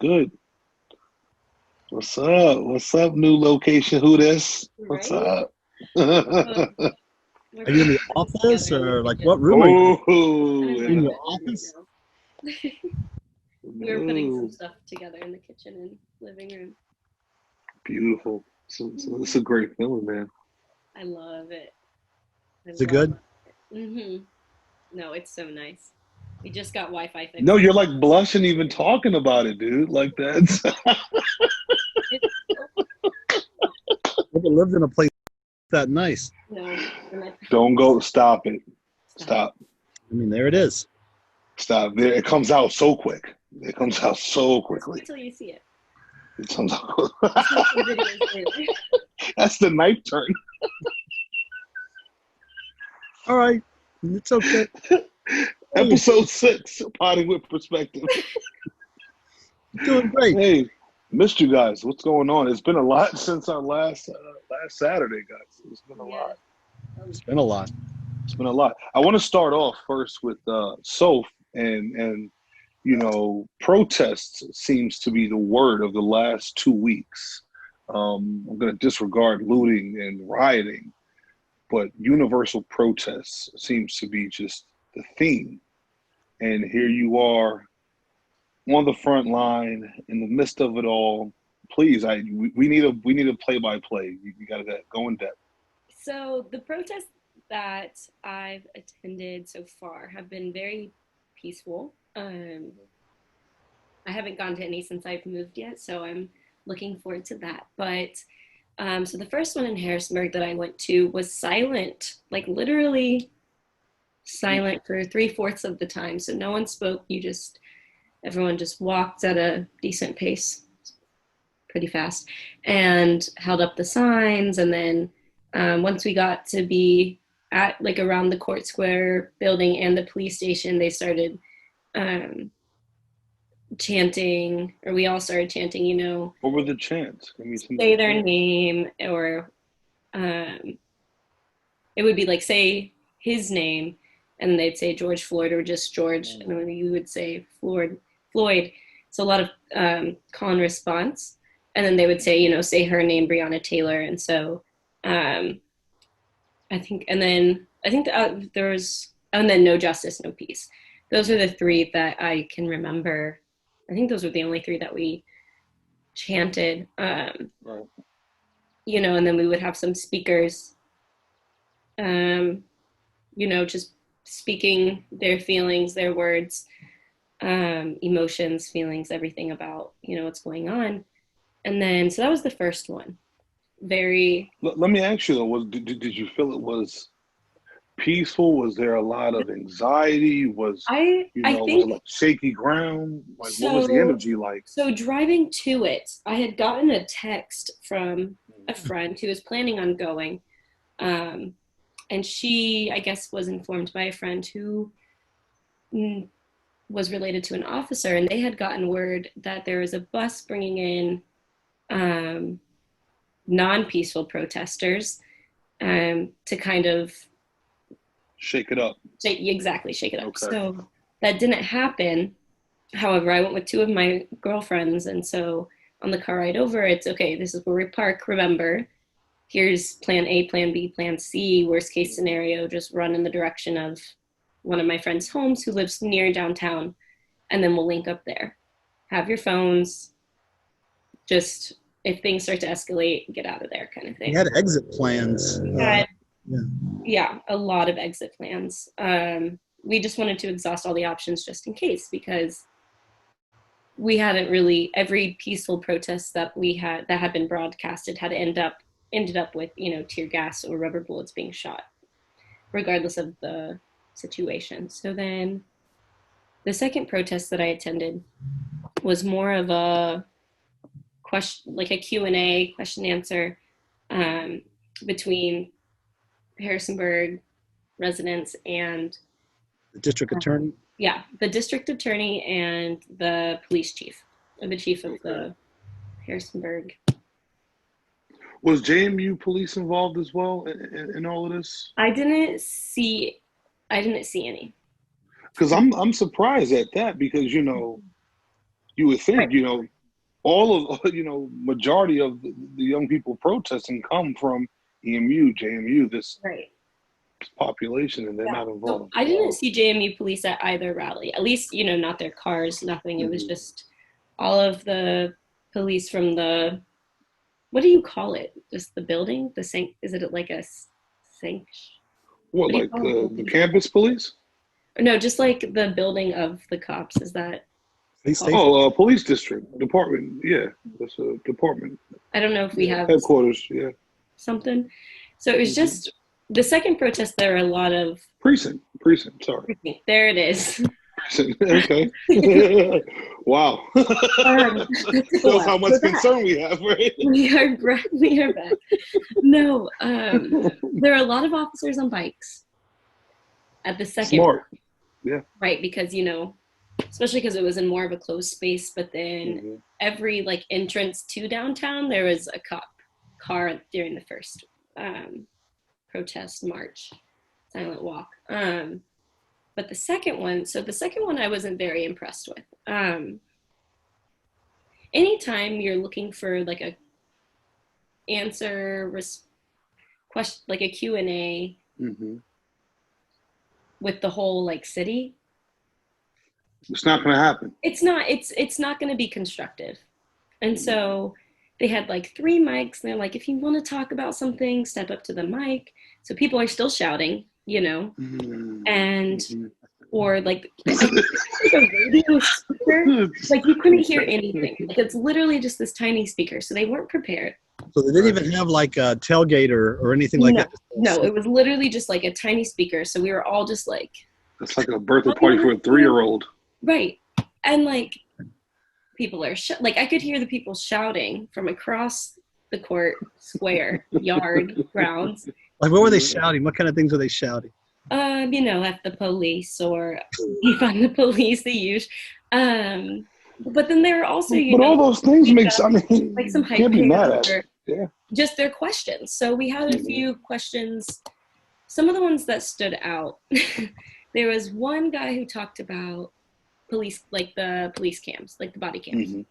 good? What's up? What's up, new location? Who this? What's Right? up? We're Are you in putting the something office together in the or like kitchen. what room are you in? I'm Oh, in You in my your bedroom office? right now. We were putting some no. stuff together in the kitchen and living room. Beautiful. So it's a great feeling, man. I love it. I Is it love good? it. No, it's so nice. We just got Wi-Fi No, fixed. you're like blushing even talking about it, dude. Like that's It's Never lived in a place that nice. no, and don't go. Stop it. stop. Stop. I mean, there it is. Stop. There, it comes out so quick. It comes out so Just quickly. wait till you see it. It comes out. I'll send some videos later. That's the knife turn. All right. It's okay. Hey, Episode 6, Potting with Perspective. you're doing great. Hey, missed you guys. What's going on? It's been a lot since our last Saturday, guys. It's been a Yeah. lot. It's been a lot. It's been a lot. I want to start off first with SOPH and protests seems to be the word of the last 2 weeks. I'm going to disregard looting and rioting, but universal protests seems to be just the theme. And here you are on the front line in the midst of it all. Please, we need a play-by-play. You got to go in depth. So the protests that I've attended so far have been very peaceful. I haven't gone to any since I've moved yet, so I'm looking forward to that. But so the first one in Harrisonburg that I went to was silent, like literally silent for 3/4 of the time. So no one spoke. Everyone just walked at a decent pace, pretty fast, and held up the signs. And then once we got to be at like around the Court Square building and the police station, they started chanting, or we all started chanting, What were the chants? Give me some say their chants. name, or it would be like say his name, and they'd say George Floyd or just George, and then you would say Floyd. So a lot of call and response, and then they would say, say her name, Breonna Taylor, and so I think there was, and then no justice, no peace. Those are the three that I can remember. I think those were the only three that we chanted. Right. And then we would have some speakers, just speaking their feelings, their words, emotions, feelings, everything about, what's going on. And then, so that was the first one. Very. Let me ask you though, did you feel it was peaceful? Was there a lot of anxiety? Was I was it think like shaky ground? Like what was the so. energy like? So driving to it, I had gotten a text from a friend who was planning on going, and she, I guess, was informed by a friend who was related to an officer, and they had gotten word that there was a bus bringing in non-peaceful protesters to kind of Shake it up. shake it up. Okay. So that didn't happen. However, I went with two of my girlfriends, and so on the car ride over, it's okay, this is where we park. Remember, here's plan A, plan B, plan C. Worst case scenario, just run in the direction of one of my friends' homes who lives near downtown, and then we'll link up there. Have your phones. Just if things start to escalate, get out of there, kind of thing. We had exit plans. Yeah, a lot of exit plans. We just wanted to exhaust all the options just in case, because we hadn't really, every peaceful protest that had been broadcasted had ended up with, tear gas or rubber bullets being shot, regardless of the situation. So then the second protest that I attended was more of a question, like a Q&A, question answer, between Harrisonburg residents and The district attorney. Yeah, the district attorney and the police chief, or the chief of the Harrisonburg. Was JMU police involved as well in all of this? I didn't see any. Because I'm surprised at that, because you would think Right. all of majority of the young people protesting come from EMU, JMU, this Right. population, and they're not So involved. I didn't see JMU police at either rally. At least, not their cars, nothing. It was Mhm. just all of the police from the, what do you call it? Just the building? The sanct? Is it like a sanct? What, What do you like call it? the campus police? No, just like the building of the cops. Is that Police called? station. Oh, police district, department. Yeah, that's a department. I don't know if we have Headquarters. Yeah. something. So it was just the second protest. There were a lot of Precinct. Sorry. there it is. Precinct. Okay. Wow. Shows how much concern we have, right? We are back. No, there are a lot of officers on bikes at the second. Smart. Yeah. Right, because especially because it was in more of a closed space, but then every like entrance to downtown there was a cop car during the first protest march, silent walk. But the second one I wasn't very impressed with. Anytime you're looking for like a question, like a Q&A with the whole like city, it's not going to happen. It's not going to be constructive. And so they had like 3 mics, and they're like, if you want to talk about something, step up to the mic. So people are still shouting, and or like a radio speaker, like you couldn't hear anything. Like it's literally just this tiny speaker. So they weren't prepared. So they didn't even have like a tailgate or anything like that? No, it was literally just like a tiny speaker. So we were all just like, it's like a birthday party for a 3-year-old. Right. And like people are like I could hear the people shouting from across the court square yard grounds. Like what were they shouting? What kind of things were they shouting? At the police or defund the police, they use. But then there are also but all those things makes like some can't be mad at it. Yeah. Just their questions. So we had a few questions. Some of the ones that stood out. There was one guy who talked about police, like the police cams, like the body cams.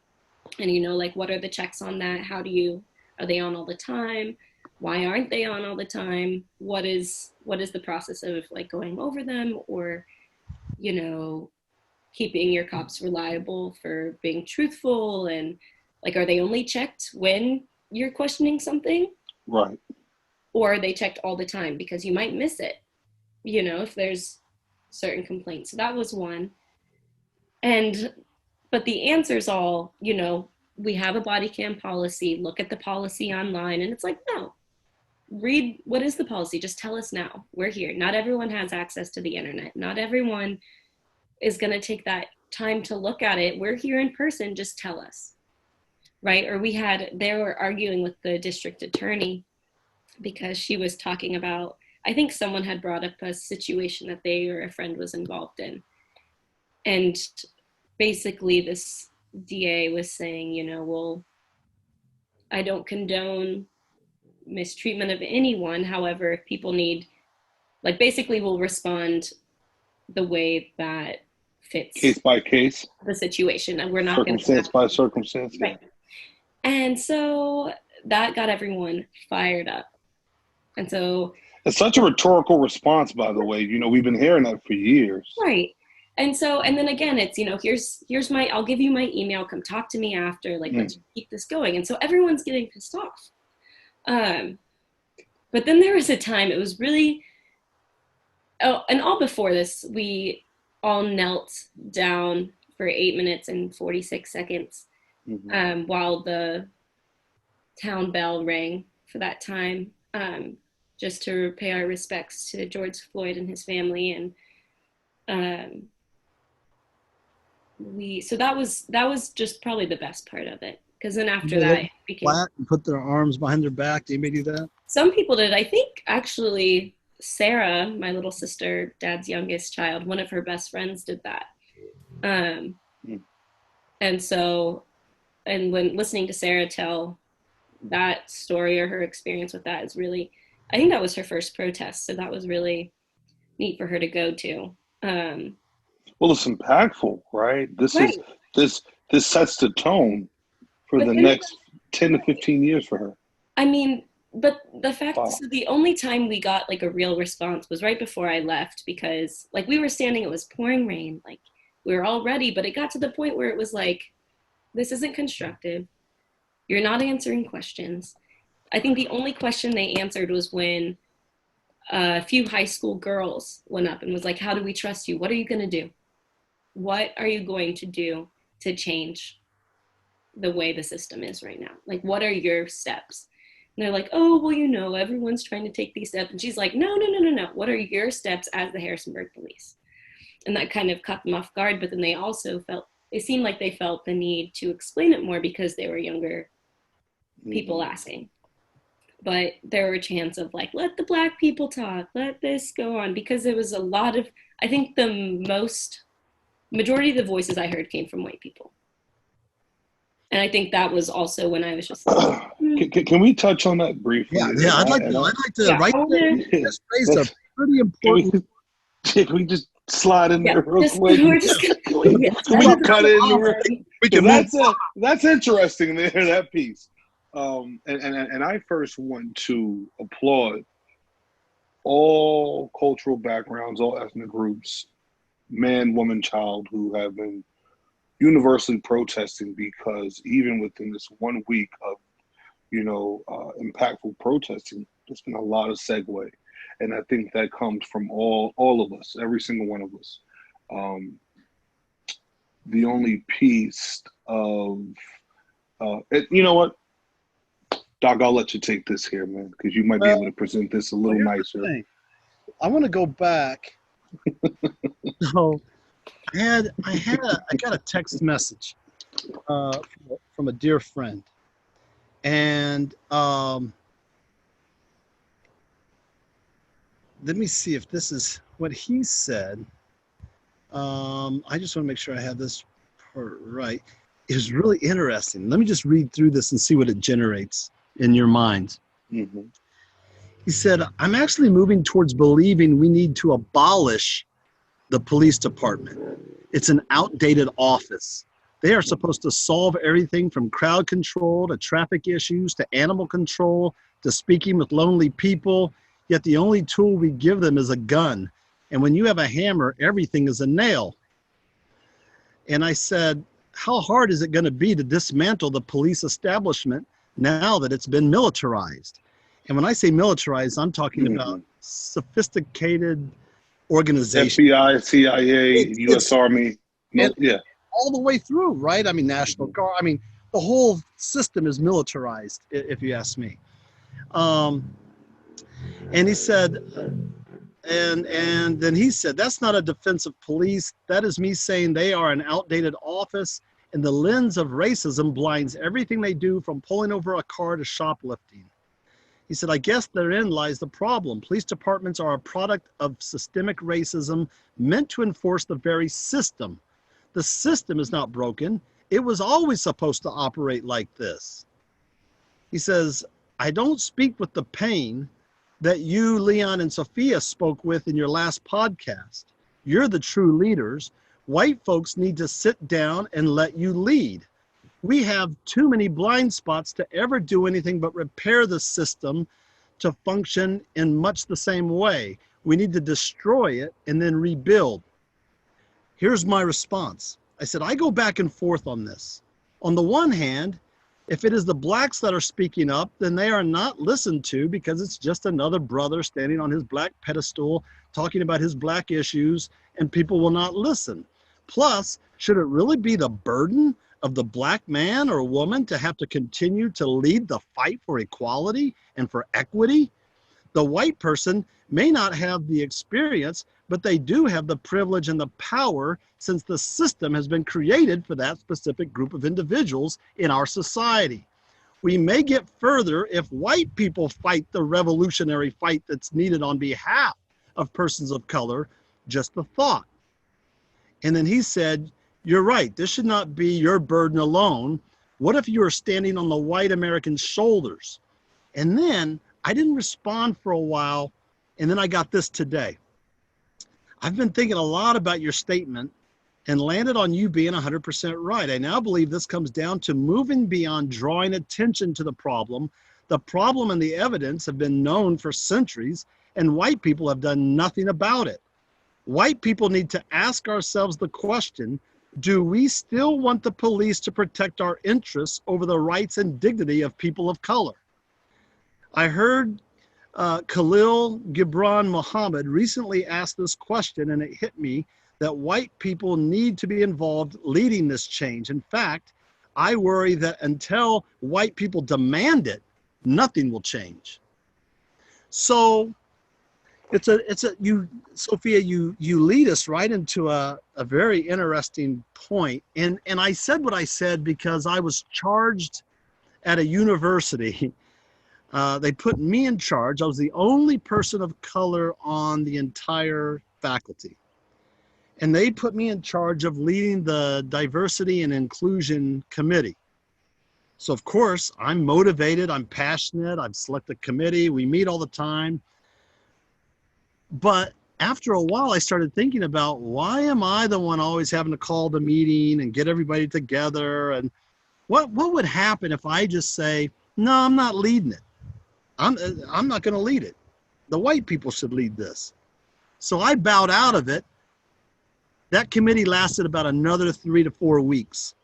And like what are the checks on that? Are they on all the time? Why aren't they on all the time? What is the process of like going over them, or keeping your cops reliable for being truthful, and like are they only checked when you're questioning something? Right. Or are they checked all the time because you might miss it, if there's certain complaints. So that was one. But the answer's all, we have a body cam policy, look at the policy online. And it's like, no, read, what is the policy? Just tell us now. We're here. Not everyone has access to the internet. Not everyone is going to take that time to look at it. We're here in person. Just tell us. Right? Or they were arguing with the district attorney because she was talking about, I think someone had brought up a situation that they or a friend was involved in. And basically this DA was saying, well, I don't condone mistreatment of anyone. However, if people need, like basically we'll respond the way that fits. Case by case. The situation. And we're not circumstance by circumstance. Right. And so that got everyone fired up. And so it's such a rhetorical response, by the way. We've been hearing that for years. Right. And so, and then again, it's, here's I'll give you my email, come talk to me after, like, let's keep this going. And so everyone's getting pissed off. But then there was a time, it was really, and all before this, we all knelt down for 8 minutes and 46 seconds while the town bell rang for that time, just to pay our respects to George Floyd and his family. And so that was just probably the best part of it, because then after that it became flat and put their arms behind their back. Did anybody do that? Some people did. I think actually Sarah, my little sister, Dad's youngest child, one of her best friends did that. And so, and when listening to Sarah tell that story or her experience with that is really, I think that was her first protest, so that was really neat for her to go to. Well, it's impactful, right? This sets the tone for But the then it next 10 to 15 years for her. I mean, but the fact, Wow. so the only time we got like a real response was right before I left, because like we were standing, it was pouring rain, like we were all ready, but it got to the point where it was like, this isn't constructive. You're not answering questions. I think the only question they answered was when a few high school girls went up and was like, how do we trust you? What are you going to do? What are you going to do to change the way the system is right now? Like, what are your steps? And they're like, oh, well, you know, everyone's trying to take these steps. And she's like, no, no, no, no, no. What are your steps as the Harrisonburg police? And that kind of caught them off guard. But then they also felt, it seemed like they felt the need to explain it more because they were younger people asking. But there were chants of like, let the Black people talk, let this go on, because there was a lot of, I think the majority of the voices I heard came from white people. And I think that was also when I was just like, can we touch on that briefly? Yeah, I'd like to right there. Just raise a pretty important. Can we just slide in there real quick? We're just gonna, Can we cut in? We can That's interesting there, that piece. And I first want to applaud all cultural backgrounds, all ethnic groups, man, woman, child, who have been universally protesting, because even within this 1 week of, impactful protesting, there's been a lot of segue. And I think that comes from all of us, every single one of us. The only piece of, you know what? Doc, I'll let you take this here, man, because you might be able to present this a little nicer. I want to go back. So I got a text message from a dear friend, and let me see if this is what he said. I just want to make sure I have this part right. It was really interesting. Let me just read through this and see what it generates in your minds. Mm-hmm. He said, I'm actually moving towards believing we need to abolish the police department. It's an outdated office. They are supposed to solve everything from crowd control to traffic issues to animal control to speaking with lonely people. Yet the only tool we give them is a gun. And when you have a hammer, everything is a nail. And I said, how hard is it going to be to dismantle the police establishment now that it's been militarized? And when I say militarized, I'm talking about sophisticated organization. FBI, CIA, U.S. Army. Yeah. All the way through, right? I mean, National Guard. I mean, the whole system is militarized, if you ask me. And he said, and then he said, that's not a defense of police. That is me saying they are an outdated office, and the lens of racism blinds everything they do, from pulling over a car to shoplifting. He said, I guess therein lies the problem. Police departments are a product of systemic racism meant to enforce the very system. The system is not broken. It was always supposed to operate like this. He says, I don't speak with the pain that you, Leon, and Sophia spoke with in your last podcast. You're the true leaders. White folks need to sit down and let you lead. We have too many blind spots to ever do anything but repair the system to function in much the same way. We need to destroy it and then rebuild. Here's my response. I said, I go back and forth on this. On the one hand, if it is the blacks that are speaking up, then they are not listened to because it's just another brother standing on his black pedestal talking about his black issues, and people will not listen. Plus, should it really be the burden of the black man or woman to have to continue to lead the fight for equality and for equity? The white person may not have the experience, but they do have the privilege and the power, since the system has been created for that specific group of individuals in our society. We may get further if white people fight the revolutionary fight that's needed on behalf of persons of color. Just a thought. And then he said, you're right, this should not be your burden alone. What if you are standing on the white American's shoulders? And then I didn't respond for a while, and then I got this today. I've been thinking a lot about your statement, and landed on you being 100% right. I now believe this comes down to moving beyond drawing attention to the problem. The problem and the evidence have been known for centuries, and white people have done nothing about it. White people need to ask ourselves the question, do we still want the police to protect our interests over the rights and dignity of people of color? I heard Khalil Gibran Muhammad recently asked this question, and it hit me that white people need to be involved leading this change. In fact, I worry that until white people demand it, nothing will change. So Sophia, you lead us right into a very interesting point. And I said what I said because I was charged at a university. They put me in charge. I was the only person of color on the entire faculty. And they put me in charge of leading the diversity and inclusion committee. So of course, I'm motivated, I'm passionate, I've selected a committee, we meet all the time. But after a while, I started thinking about, why am I the one always having to call the meeting and get everybody together? And what would happen if I just say, no, I'm not leading it. I'm not going to lead it. The white people should lead this. So I bowed out of it. That committee lasted about another 3 to 4 weeks.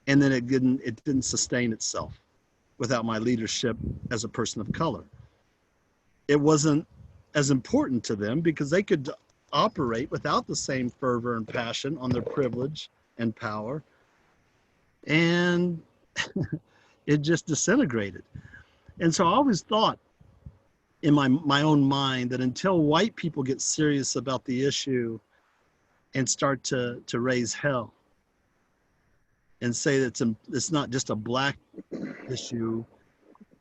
And then it didn't sustain itself without my leadership as a person of color. It wasn't as important to them because they could operate without the same fervor and passion on their privilege and power. And it just disintegrated. And so I always thought in my own mind that until white people get serious about the issue and start to raise hell and say that it's not just a black issue,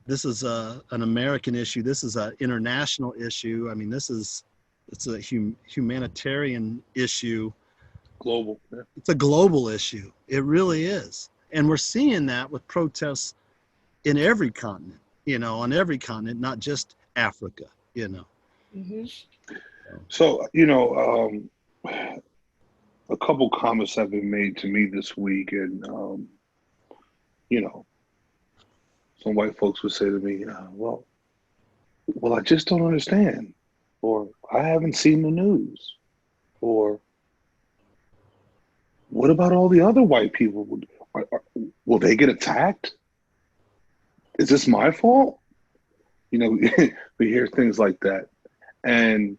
this is an American issue, this is an international issue. I mean, it's a humanitarian issue. Global. Yeah. It's a global issue. It really is. And we're seeing that with protests in every continent, on every continent, not just Africa, Mm-hmm. So, a couple comments have been made to me this week, and, some white folks would say to me, well, I just don't understand, or I haven't seen the news, or what about all the other white people? Will they get attacked? Is this my fault? We hear things like that. And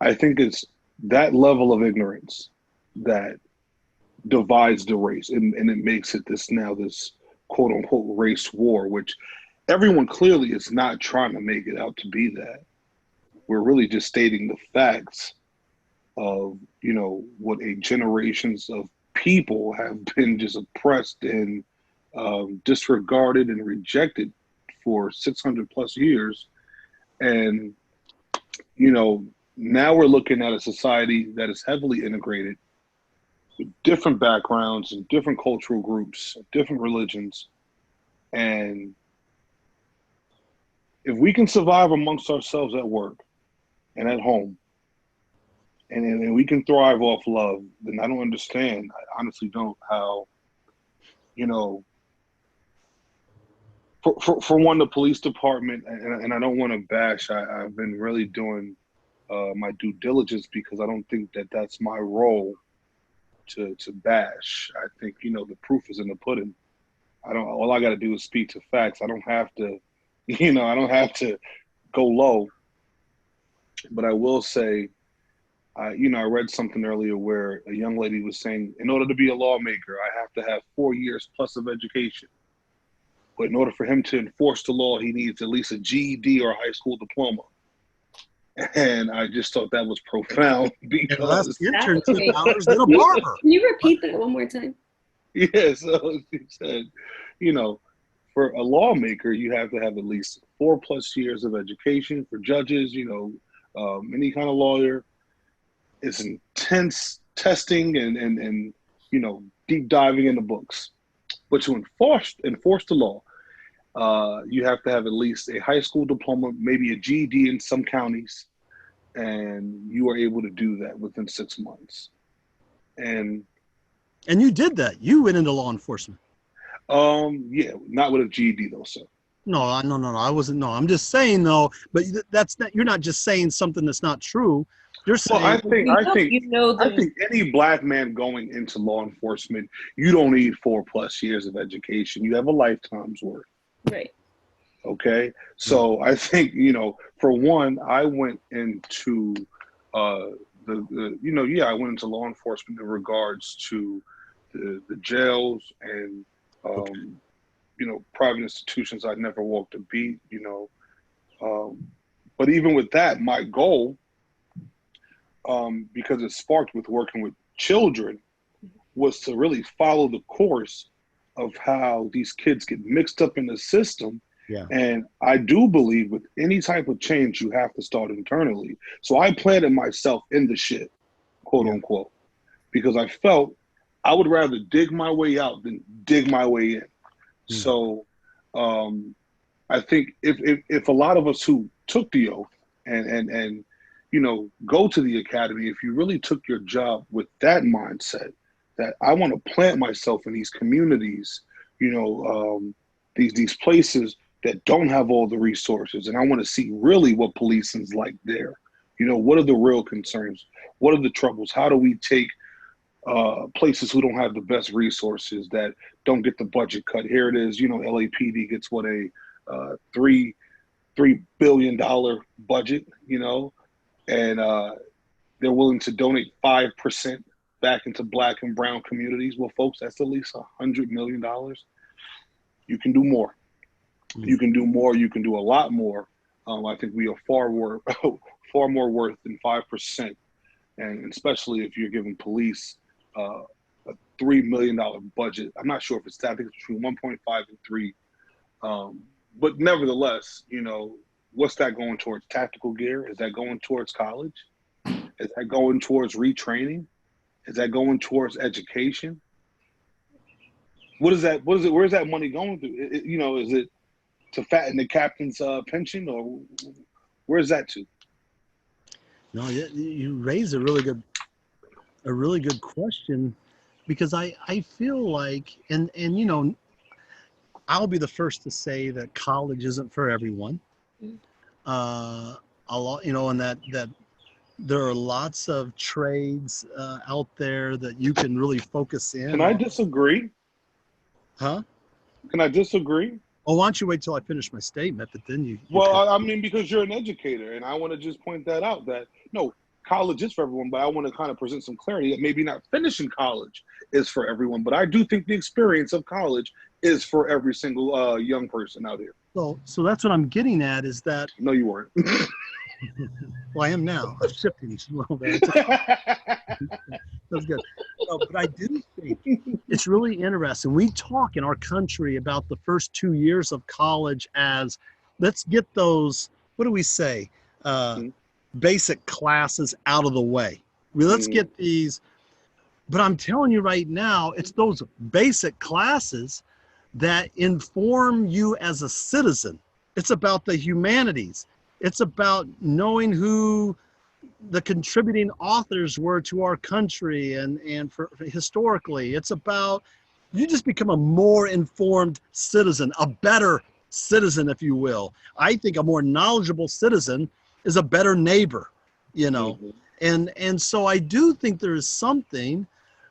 I think it's that level of ignorance that divides the race, and it makes it this quote unquote race war, which everyone clearly is not trying to make it out to be that. We're really just stating the facts of, what generations of people have been just oppressed and disregarded and rejected for 600 plus years. And, now we're looking at a society that is heavily integrated with different backgrounds and different cultural groups, different religions. And if we can survive amongst ourselves at work and at home, and we can thrive off love, then I don't understand. I honestly don't, how, for one, the police department, and I don't want to bash, I've been really doing my due diligence because I don't think that that's my role to bash. I think, the proof is in the pudding. All I got to do is speak to facts. I don't have to, I don't have to go low. But I will say, I read something earlier where a young lady was saying, in order to be a lawmaker, I have to have 4 years plus of education. But in order for him to enforce the law, he needs at least a GED or a high school diploma. And I just thought that was profound because internship hours than a barber. Can you repeat that one more time? Yeah, so she said, for a lawmaker, you have to have at least 4+ years of education. For judges, any kind of lawyer, it's intense testing and deep diving in the books. But to enforce the law, you have to have at least a high school diploma, maybe a GED in some counties, and you are able to do that within 6 months. And you did that. You went into law enforcement. yeah, not with a GED though, sir. No, I wasn't. No, I'm just saying though. But that's not. You're not just saying something that's not true. You're Well, saying, I think any black man going into law enforcement, you don't need 4+ years of education. You have a lifetime's worth. Right. Okay, so I think, for one, I went into uh, I went into law enforcement in regards to the jails and okay, private institutions. I never walked a beat. But even with that, my goal, because it sparked with working with children, was to really follow the course of how these kids get mixed up in the system. yeah, And I do believe with any type of change, you have to start internally. So I planted myself in the shit, quote yeah, unquote, because I felt I would rather dig my way out than dig my way in. mm, So I think if a lot of us who took the oath and go to the academy, if you really took your job with that mindset, that I want to plant myself in these communities, these places that don't have all the resources, and I want to see really what policing's like there. What are the real concerns? What are the troubles? How do we take places who don't have the best resources, that don't get the budget cut? Here it is. LAPD gets what, a $3 billion budget, and they're willing to donate 5% back into Black and brown communities. Well, folks, that's at least $100 million. You can do more. You can do more. You can do a lot more. I think we are far more far more worth than 5%, and especially if you're giving police a $3 million budget. I'm not sure if it's that. I think it's between 1.5 and 3. But nevertheless, what's that going towards? Tactical gear? Is that going towards college? Is that going towards retraining? Is that going towards education? What is that? What is it? Where's that money going to? Is it to fatten the captain's pension, or where's that to? no, you raise a really good question, because I feel like, and I'll be the first to say that college isn't for everyone. A lot, and that there are lots of trades out there that you can really focus Can in I on. disagree? Huh? Can I disagree? Oh, why don't you wait till I finish my statement, but then you Well, can. I mean, because you're an educator, and I want to just point that out, that no, college is for everyone, but I want to kind of present some clarity that maybe not finishing college is for everyone, but I do think the experience of college is for every single young person out here. So that's what I'm getting at, is that, No, you weren't. well, I am now. I'm shifting a little bit. That's good. No, but I do think it's really interesting. We talk in our country about the first 2 years of college as, let's get those, what do we say, basic classes out of the way. Let's get these. But I'm telling you right now, it's those basic classes that inform you as a citizen. It's about the humanities. It's about knowing who the contributing authors were to our country, and for historically. It's about, you just become a more informed citizen, a better citizen, if you will. I think a more knowledgeable citizen is a better neighbor, and so I do think there is something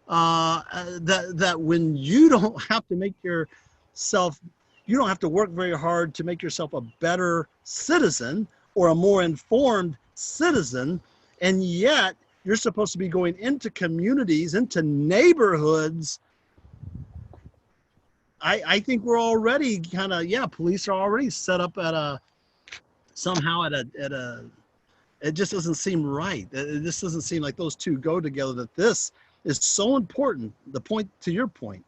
that when you don't have to make yourself, you don't have to work very hard to make yourself a better citizen or a more informed citizen, and yet you're supposed to be going into communities, into neighborhoods. I think we're already kind of, police are already set up at a it just doesn't seem right. It just doesn't seem like those two go together, that this is so important. The point, to your point,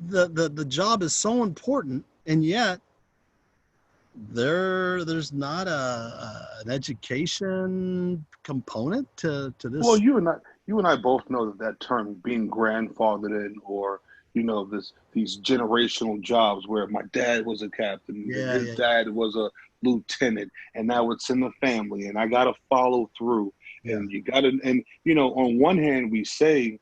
the job is so important, and yet there's not an education component to this. Well, you and I both know that term being grandfathered in, or these generational jobs where my dad was a captain, his dad was a lieutenant, and now it's in the family, and I got to follow through. Yeah. And you got to, and on one hand, we say,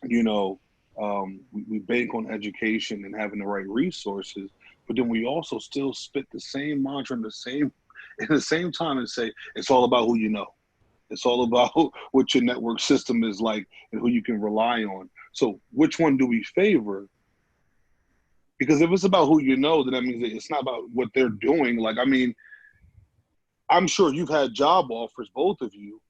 we bank on education and having the right resources, but then we also still spit the same mantra in the same time and say it's all about who you know. It's all about what your network system is like and who you can rely on. So which one do we favor? Because if it's about who you know, then that means that it's not about what they're doing. Like, I mean, I'm sure you've had job offers, both of you,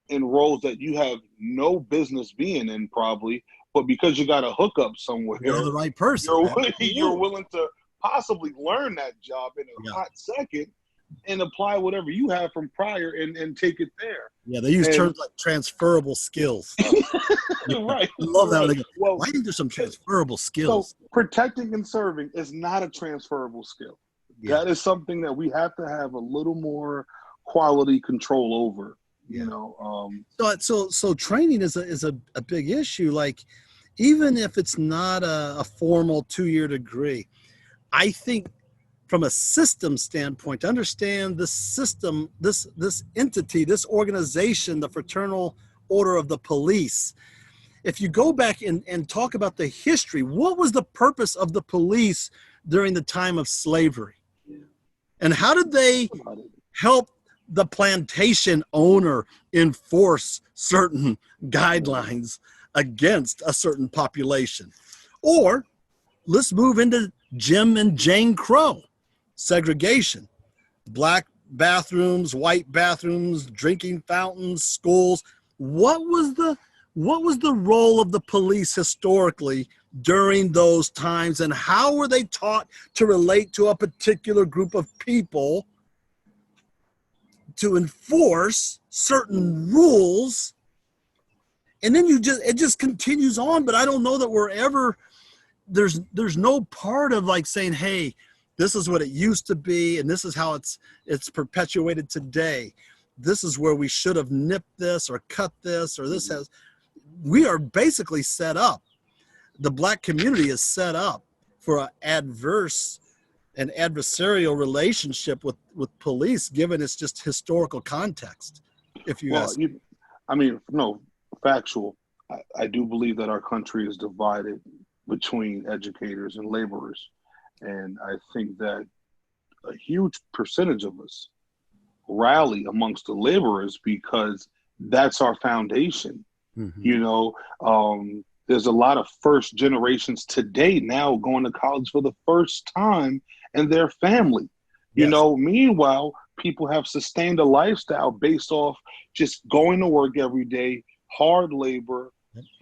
in roles that you have no business being in probably, but because you got a hookup somewhere, You're the right person. you're willing to possibly learn that job in a hot second and apply whatever you have from prior and take it there. Yeah, they use terms like transferable skills. Right. I love that. Right. Well, I think there's some transferable skills. So protecting and serving is not a transferable skill. Yeah. That is something that we have to have a little more quality control over. So training is a big issue. Like, even if it's not a formal 2-year degree, I think from a system standpoint, to understand this system, this entity, this organization, the Fraternal Order of the Police, if you go back and talk about the history, what was the purpose of the police during the time of slavery? And how did they help the plantation owner enforce certain guidelines against a certain population? Or let's move into Jim and Jane Crow. Segregation, black bathrooms, white bathrooms, drinking fountains, schools. What was the role of the police historically during those times, and how were they taught to relate to a particular group of people to enforce certain rules? And then it just continues on. But I don't know that we're ever, there's no part of like saying, hey, this is what it used to be, and this is how it's perpetuated today. This is where we should have nipped this or cut this, or this has. We are basically set up. The black community is set up for an adverse and adversarial relationship with police, given its just historical context. If you ask, factual. I do believe that our country is divided between educators and laborers. And I think that a huge percentage of us rally amongst the laborers because that's our foundation. Mm-hmm. There's a lot of first generations today now going to college for the first time and their family. Yes. Meanwhile, people have sustained a lifestyle based off just going to work every day, hard labor,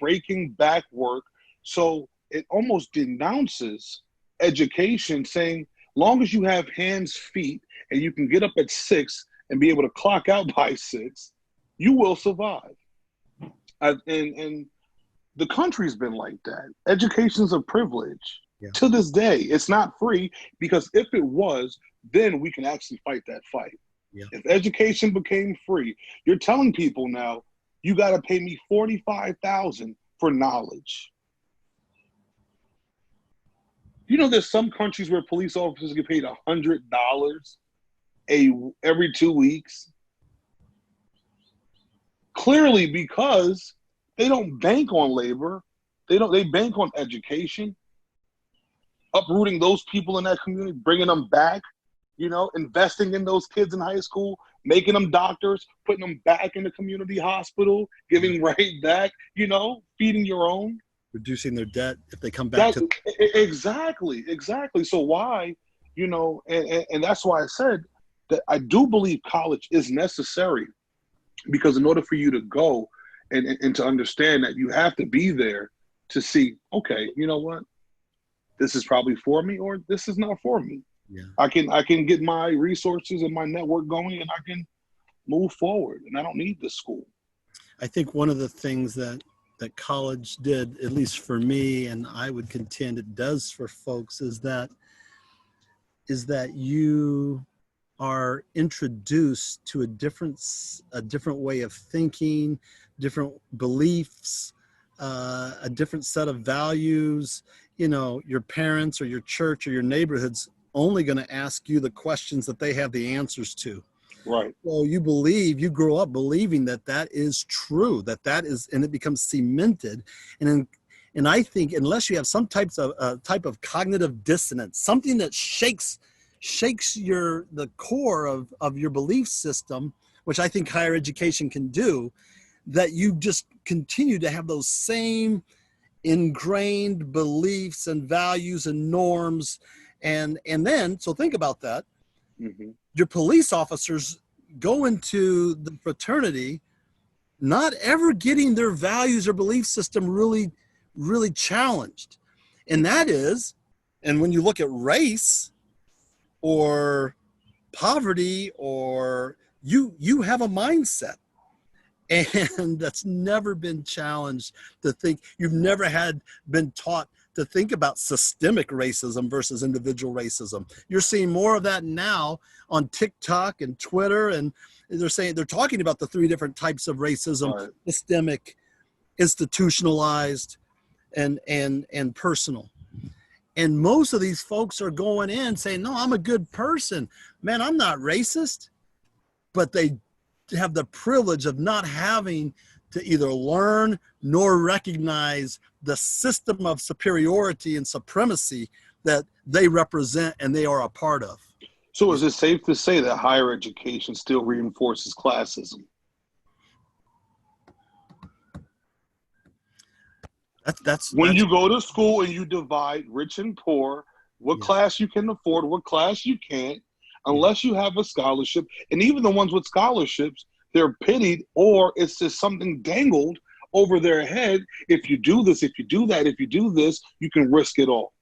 breaking back work. So it almost denounces education, saying long as you have hands, feet, and you can get up at 6 and be able to clock out by 6, you will survive. And the country's been like that. Education's a privilege. Yeah. To this day. It's not free, because if it was, then we can actually fight that fight. Yeah. If education became free, you're telling people now, you got to pay me $45,000 for knowledge. There's some countries where police officers get paid $100 every 2 weeks. Clearly, because they don't bank on labor. They bank on education, uprooting those people in that community, bringing them back, investing in those kids in high school, making them doctors, putting them back in the community hospital, giving right back, feeding your own. Reducing their debt if they come back to exactly. So why, and that's why I said that I do believe college is necessary, because in order for you to go and to understand that, you have to be there to see, okay, you know what, this is probably for me, or this is not for me. Yeah. I can get my resources and my network going, and I can move forward, and I don't need the school. I think one of the things that college did, at least for me, and I would contend it does for folks, is that you are introduced to a different way of thinking, different beliefs, a different set of values. Your parents or your church or your neighborhood's only going to ask you the questions that they have the answers to. Right. So you grow up believing that is true, that is, and it becomes cemented. And I think unless you have some type of cognitive dissonance, something that shakes the core of your belief system, which I think higher education can do, that you just continue to have those same ingrained beliefs and values and norms. And then, so think about that. Mm-hmm. Your police officers go into the fraternity not ever getting their values or belief system really, really challenged. And that is, and when you look at race or poverty, or you have a mindset, and that's never been challenged. To think, you've never been taught to think about systemic racism versus individual racism. You're seeing more of that now on TikTok and Twitter, and they're talking about the three different types of racism: Right. systemic, institutionalized, and personal. And most of these folks are going in saying, no, I'm a good person, man, I'm not racist. But they have the privilege of not having to either learn nor recognize the system of superiority and supremacy that they represent and they are a part of. So is it safe to say that higher education still reinforces classism? That's when you go to school and you divide rich and poor, what Yeah. class you can afford, what class you can't, unless you have a scholarship. And even the ones with scholarships, they're pitied, or it's just something dangled over their head. If you do this, if you do that, if you do this, you can risk it all.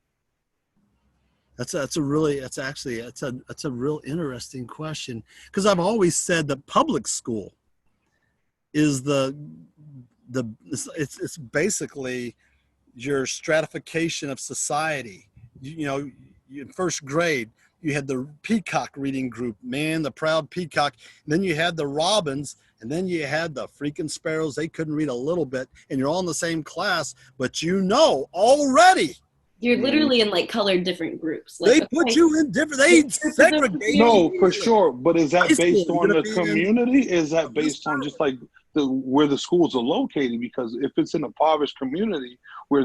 That's a real interesting question, because I've always said that public school is it's basically your stratification of society. In first grade, you had the peacock reading group, man, the proud peacock. And then you had the robins, and then you had the freaking sparrows. They couldn't read a little bit, and you're all in the same class, but already. You're literally in like colored different groups. Like, they put you in different, they segregate. No, for sure. But is that based on the community? Is that based on just like where the schools are located? Because if it's in a impoverished community where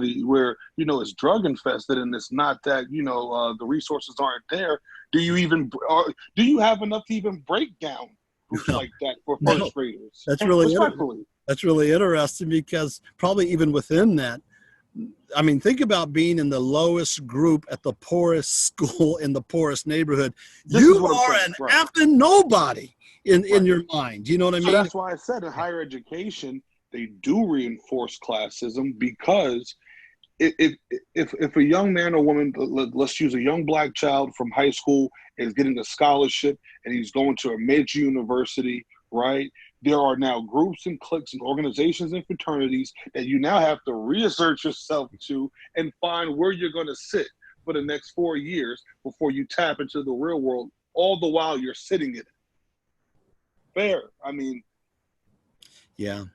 it's drug infested and it's not that the resources aren't there, do you have enough to even break down groups like that for first graders? That's really interesting, because probably even within that, I mean, think about being in the lowest group at the poorest school in the poorest neighborhood. You are an effing nobody in your mind. You know what I mean? So that's why I said in higher education, they do reinforce classism, because if a young man or woman, let's use a young black child from high school, is getting a scholarship and he's going to a major university, right? There are now groups and cliques and organizations and fraternities that you now have to research yourself to and find where you're going to sit for the next 4 years before you tap into the real world, all the while you're sitting in it. Fair. I mean, yeah.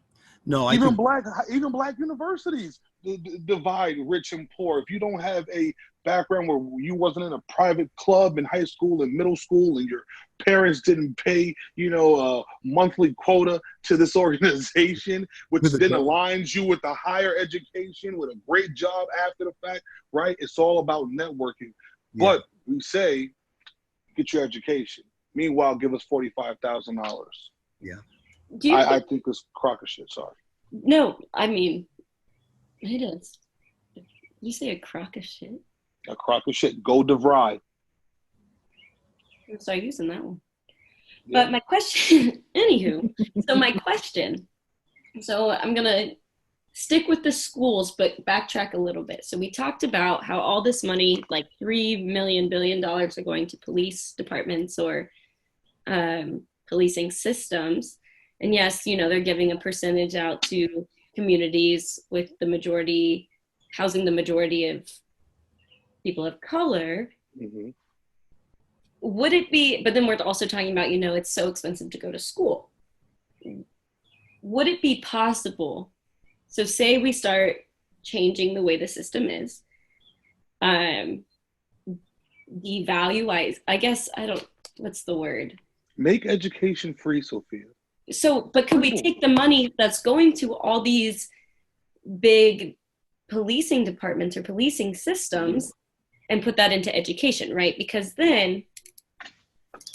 No, even black universities divide rich and poor. If you don't have a background where you wasn't in a private club in high school and middle school, and your parents didn't pay, a monthly quota to this organization, which then aligns you with a higher education, with a great job after the fact, right? It's all about networking. Yeah. But we say, get your education. Meanwhile, give us $45,000. Yeah. I think it's crock of shit, sorry. No, I mean, it is. You say a crock of shit? A crock of shit. Go DeVry. I'll start using that one. Yeah. But my question, anywho, so I'm going to stick with the schools, but backtrack a little bit. So we talked about how all this money, like $3 billion, are going to police departments or policing systems. And yes, they're giving a percentage out to communities with housing the majority of people of color. Mm-hmm. Would it be, but then we're also talking about, it's so expensive to go to school. Would it be possible, so say we start changing the way the system is, devalue, I guess, what's the word? Make education free, Sophia. So, but could we take the money that's going to all these big policing departments or policing systems and put that into education, right? Because then,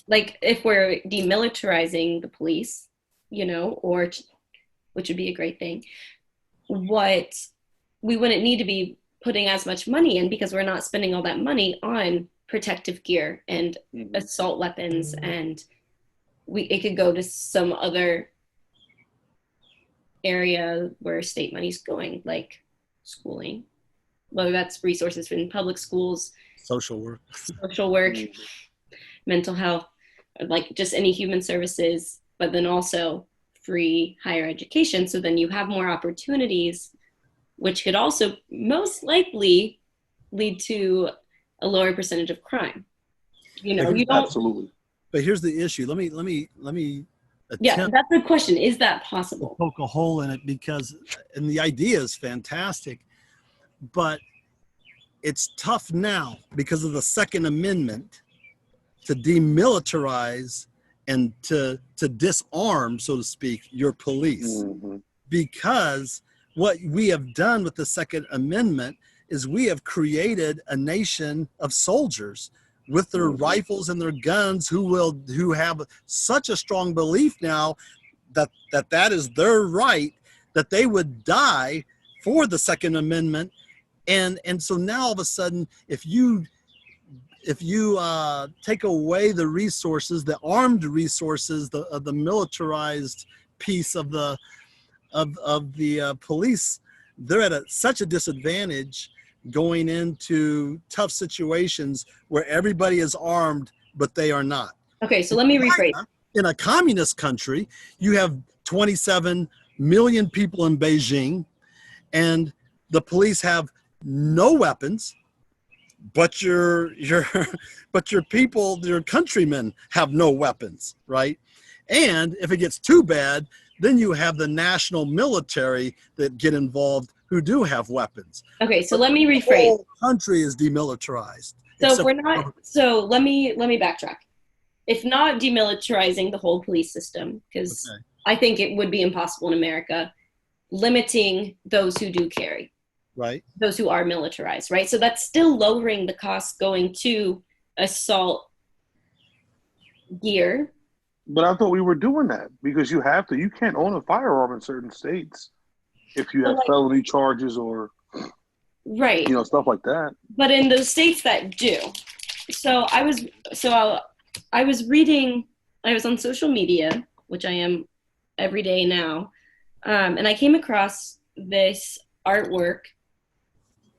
like, if we're demilitarizing the police, you know, or which would be a great thing, what we wouldn't need to be putting as much money in, because we're not spending all that money on protective gear and assault weapons, and it could go to some other area where state money's going, like schooling, whether that's resources in public schools, social work, mental health, or like just any human services, but then also free higher education. So then you have more opportunities, which could also most likely lead to a lower percentage of crime. You know, you don't. Absolutely. But here's the issue. Let me Yeah, that's the question. Is that possible? Poke a hole in it, because, and the idea is fantastic, but it's tough now because of the Second Amendment to demilitarize and to disarm, so to speak, your police. Because what we have done with the Second Amendment is we have created a nation of soldiers with their rifles and their guns who have such a strong belief now that is their right, that they would die for the Second Amendment. And so now all of a sudden, if you take away the resources, the armed resources, the militarized piece of the police, they're at such a disadvantage going into tough situations where everybody is armed, but they are not. Okay, so let me rephrase. In a communist country, you have 27 million people in Beijing, and the police have no weapons, but your people, your countrymen have no weapons, right? And if it gets too bad, then you have the national military that get involved who do have weapons. Okay, so let me rephrase. The whole country is demilitarized. So if we're not, so let me backtrack. If not demilitarizing the whole police system, because I think it would be impossible in America, limiting those who do carry. Right. Those who are militarized, right? So that's still lowering the cost going to assault gear. But I thought we were doing that, because you can't own a firearm in certain states if you have felony charges or stuff like that. But in those states that do, I was reading, I was on social media, which I am every day now, and I came across this artwork,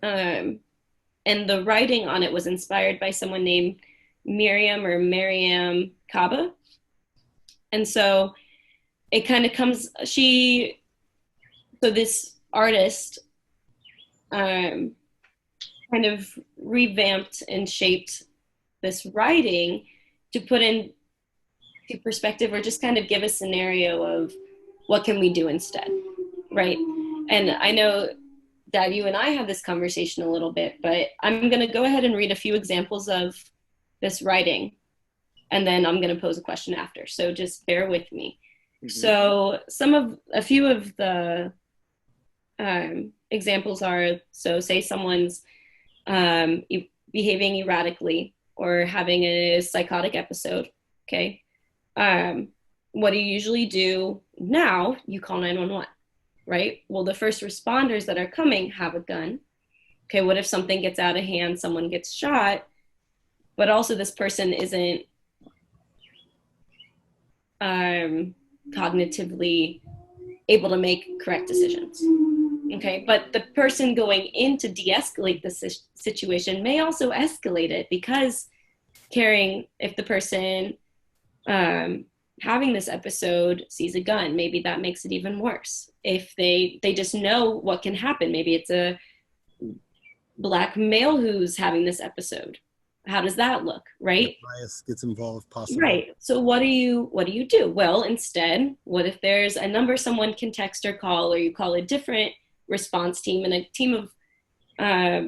and the writing on it was inspired by someone named Miriam Kaba. And so it kind of this artist kind of revamped and shaped this writing to put into perspective, or just kind of give a scenario of what can we do instead, right? And I know that you and I have this conversation a little bit, but I'm going to go ahead and read a few examples of this writing, and then I'm going to pose a question after. So just bear with me. So a few of the examples are, so say someone's behaving erratically or having a psychotic episode, okay? What do you usually do now? You call 911, right? Well, the first responders that are coming have a gun. Okay, what if something gets out of hand, someone gets shot, but also this person isn't cognitively able to make correct decisions? Okay, but the person going in to de-escalate the situation may also escalate it, because if the person having this episode sees a gun, maybe that makes it even worse. If they just know what can happen, maybe it's a Black male who's having this episode. How does that look, right? Bias gets involved, possibly. Right. So what do you do? Well, instead, what if there's a number someone can text or call, or you call a different response team, and a team of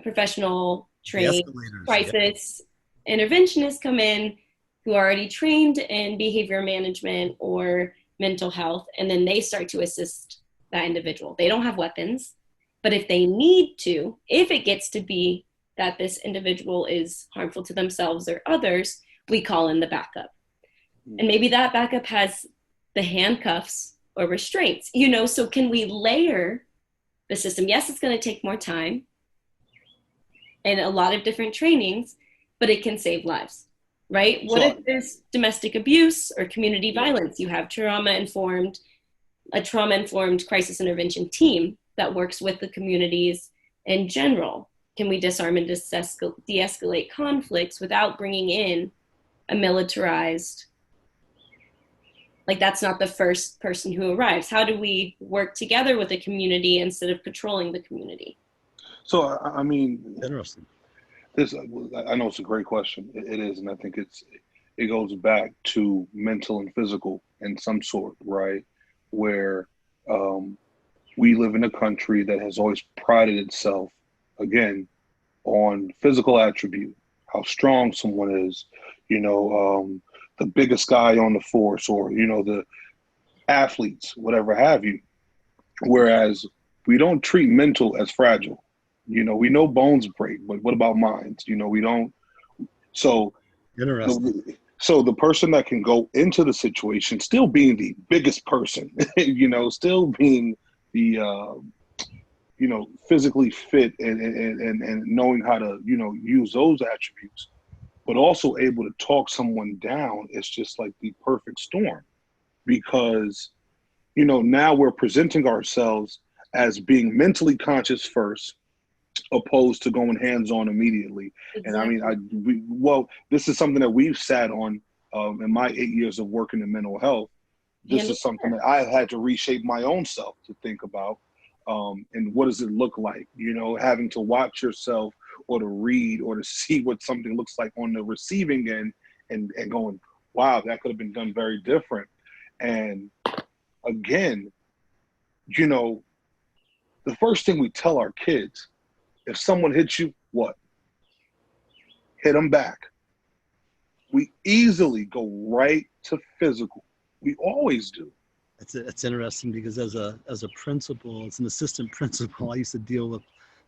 professional trained crisis interventionists come in, who are already trained in behavior management or mental health, and then they start to assist that individual. They don't have weapons, but if they need to, if it gets to be that this individual is harmful to themselves or others, we call in the backup. And maybe that backup has the handcuffs or restraints, so can we layer the system? Yes, it's going to take more time and a lot of different trainings, but it can save lives, right? What if there's domestic abuse or community violence? You have a trauma-informed crisis intervention team that works with the communities in general. Can we disarm and de-escalate conflicts without bringing in a militarized, like that's not the first person who arrives? How do we work together with the community instead of patrolling the community? So, I mean, Interesting. I know it's a great question. It is, and I think it goes back to mental and physical in some sort, right? Where we live in a country that has always prided itself, again, on physical attribute, how strong someone is, the biggest guy on the force, or, the athletes, whatever have you. Whereas we don't treat mental as fragile. We know bones break, but what about minds? We don't. So, Interesting. So the person that can go into the situation, still being the biggest person, still being the, physically fit and knowing how to, use those attributes, but also able to talk someone down, is just like the perfect storm. Because, now we're presenting ourselves as being mentally conscious first, opposed to going hands-on immediately. Exactly. And I mean, this is something that we've sat on in my 8 years of working in mental health. This is something that I had to reshape my own self to think about. And what does it look like? Having to watch yourself, or to read, or to see what something looks like on the receiving end, and going, wow, that could have been done very different. And again, the first thing we tell our kids, if someone hits you, what? Hit them back. We easily go right to physical. We always do. It's interesting because as a principal, as an assistant principal, I used to deal with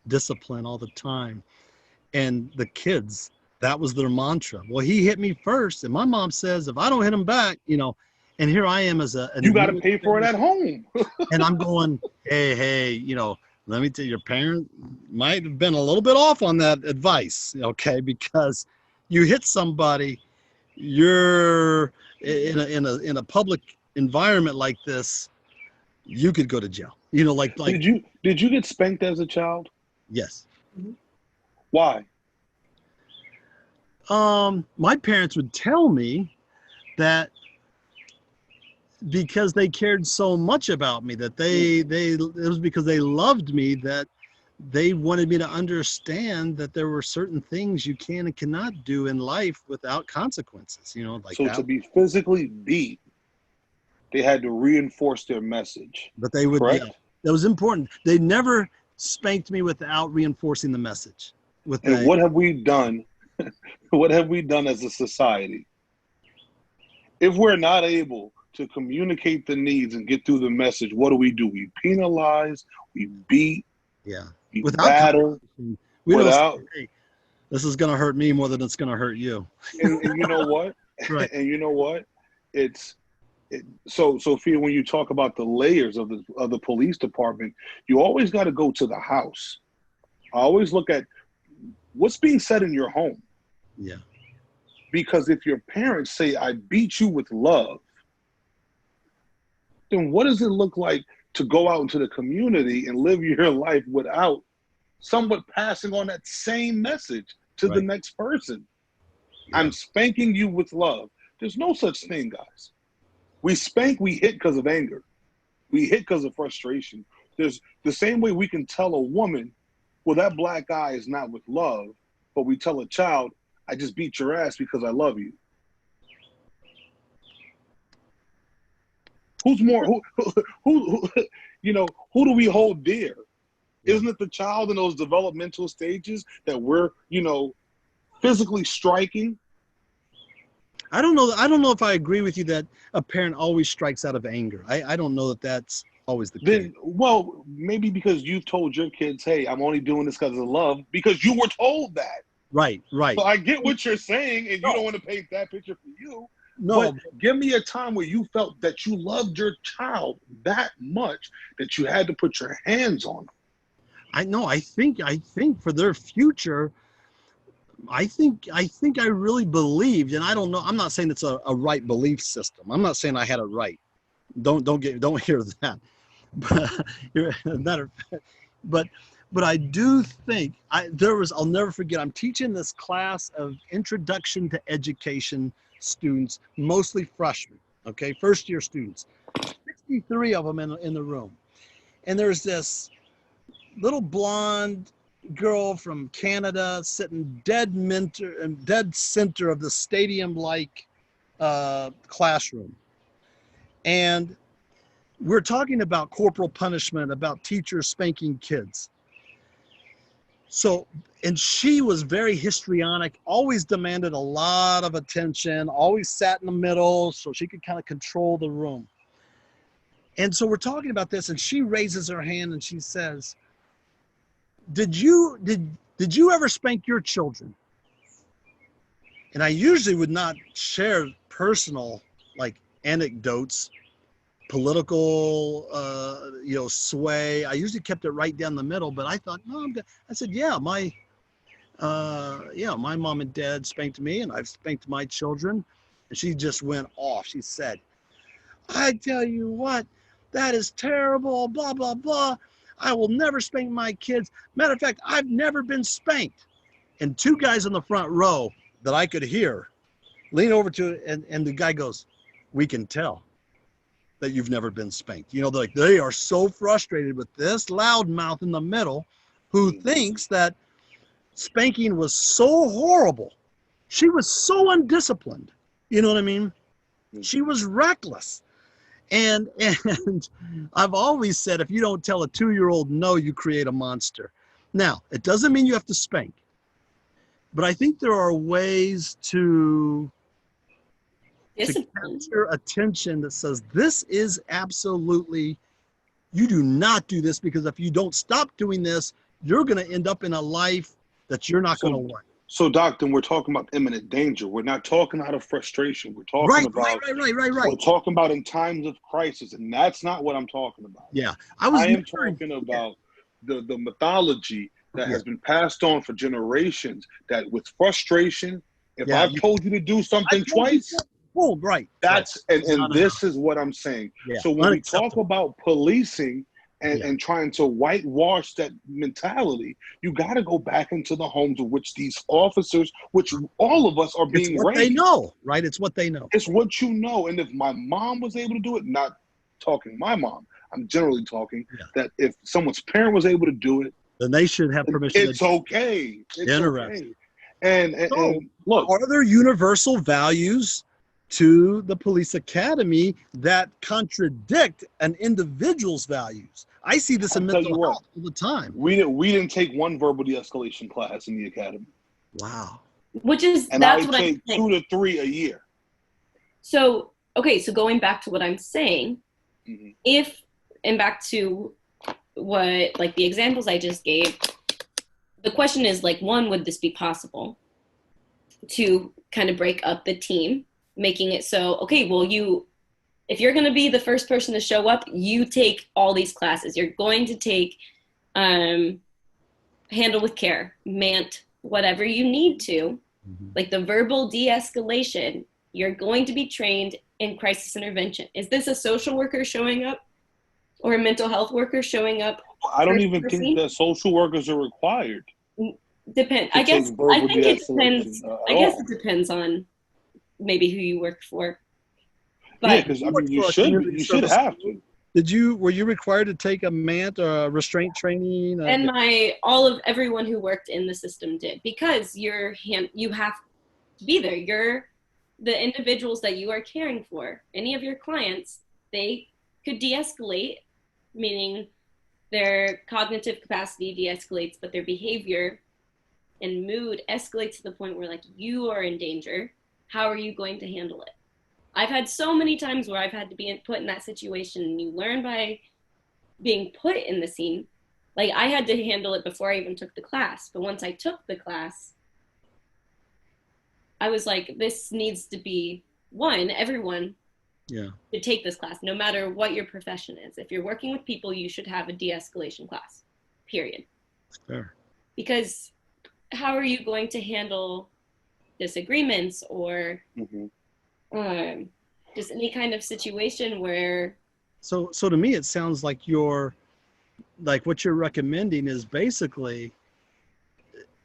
discipline all the time. And the kids, that was their mantra. Well, he hit me first. And my mom says, if I don't hit him back, and here I am as you got to pay for it at home. And I'm going, hey, let me tell you, your parent might have been a little bit off on that advice, okay? Because you hit somebody, you're in a public environment like this, you could go to jail. Like Did you get spanked as a child? Yes. Mm-hmm. Why? My parents would tell me that because they cared so much about me, that it was because they loved me, that they wanted me to understand that there were certain things you can and cannot do in life without consequences, like so that. To be physically beat, they had to reinforce their message. But they would, correct? That was important. They never spanked me without reinforcing the message. What have we done? What have we done as a society? If we're not able to communicate the needs and get through the message, what do? We penalize, we beat, we batter. Without, hey, this is going to hurt me more than it's going to hurt you. And you know what? Right. And you know what? So Sophia, when you talk about the layers of the police department, you always got to go to the house. I always look at what's being said in your home. Yeah. Because if your parents say, I beat you with love, then what does it look like to go out into the community and live your life without somewhat passing on that same message to the next person? Yeah. I'm spanking you with love. There's no such thing, guys. We spank, we hit because of anger. We hit because of frustration. There's the same way we can tell a woman, well, that black eye is not with love, but we tell a child, I just beat your ass because I love you. Who's more, who do we hold dear? Yeah. Isn't it the child in those developmental stages that we're, physically striking? I don't know. I don't know if I agree with you that a parent always strikes out of anger. I don't know that that's always the case. Then, well, maybe because you told your kids, hey, I'm only doing this because of love, because you were told that. Right, right. So I get what you're saying, and you No. don't want to paint that picture for you. But No, give me a time where you felt that you loved your child that much that you had to put your hands on them. I know. I think for their future, I think I really believed, and I don't know. I'm not saying it's a right belief system. I'm not saying I had it right. Don't hear that. But matter, but I do think I'll never forget. I'm teaching this class of introduction to education students, mostly freshmen. Okay, first year students. 63 of them in the room, and there's this little blonde girl from Canada sitting dead center of the stadium-like classroom. And we're talking about corporal punishment, about teachers spanking kids. So, and she was very histrionic, always demanded a lot of attention, always sat in the middle so she could kind of control the room. And so we're talking about this, and she raises her hand and she says, did you ever spank your children? And I usually would not share personal, like, anecdotes, political sway. I usually kept it right down the middle, but I thought, no, I said, yeah, my mom and dad spanked me, and I've spanked my children. And she just went off. She said, I tell you what, that is terrible, blah blah blah. I will never spank my kids. Matter of fact, I've never been spanked. And two guys in the front row that I could hear lean over to it, and the guy goes, we can tell that you've never been spanked. They are so frustrated with this loudmouth in the middle who thinks that spanking was so horrible. She was so undisciplined. You know what I mean? She was reckless. And I've always said, if you don't tell a 2-year-old no, you create a monster. Now, it doesn't mean you have to spank, but I think there are ways to capture attention that says, this is absolutely, you do not do this, because if you don't stop doing this, you're going to end up in a life that you're not going to want. So, Doctor, we're talking about imminent danger. We're not talking out of frustration. We're talking Right. We're talking about in times of crisis, and that's not what I'm talking about. Yeah, I am talking about the mythology that has been passed on for generations. That with frustration, if I've told you to do something twice, right. That's and this is what I'm saying. Yeah. So when we talk about policing and trying to whitewash that mentality, you got to go back into the homes of which these officers, which all of us are being raised. It's what they know, right? It's what they know. It's what you know. And if my mom was able to do it, not talking my mom, I'm generally talking that if someone's parent was able to do it, then they should have permission. It's okay. It's interesting. Okay. And look, are there universal values to the police academy that contradict an individual's values? I see this in mental health all the time. We didn't take one verbal de-escalation class in the academy. Wow. I take 2 to 3 a year. So going back to what I'm saying, and back to what, like, the examples I just gave, the question is, like, one, would this be possible to kind of break up the team, making it so, okay, well, if you're going to be the first person to show up, you take all these classes. You're going to take Handle with Care, MANT, whatever you need to, like the verbal de-escalation. You're going to be trained in crisis intervention. Is this a social worker showing up or a mental health worker showing up? I don't even think that social workers are required. I guess it depends. I guess it depends on maybe who you work for. But yeah, because I mean, you should have to. Were you required to take a MANT or a restraint training? And everyone who worked in the system did, because you have to be there. You're the individuals that you are caring for. Any of your clients, they could de-escalate, meaning their cognitive capacity de-escalates, but their behavior and mood escalates to the point where, like, you are in danger. how are you going to handle it? I've had so many times where I've had to be put in that situation, and you learn by being put in the scene. Like, I had to handle it before I even took the class, but once I took the class, I was like, this needs to be everyone should take this class, no matter what your profession is. If you're working with people, you should have a de-escalation class, period. Fair. Because how are you going to handle disagreements or just any kind of situation where... So to me, it sounds like what you're recommending is basically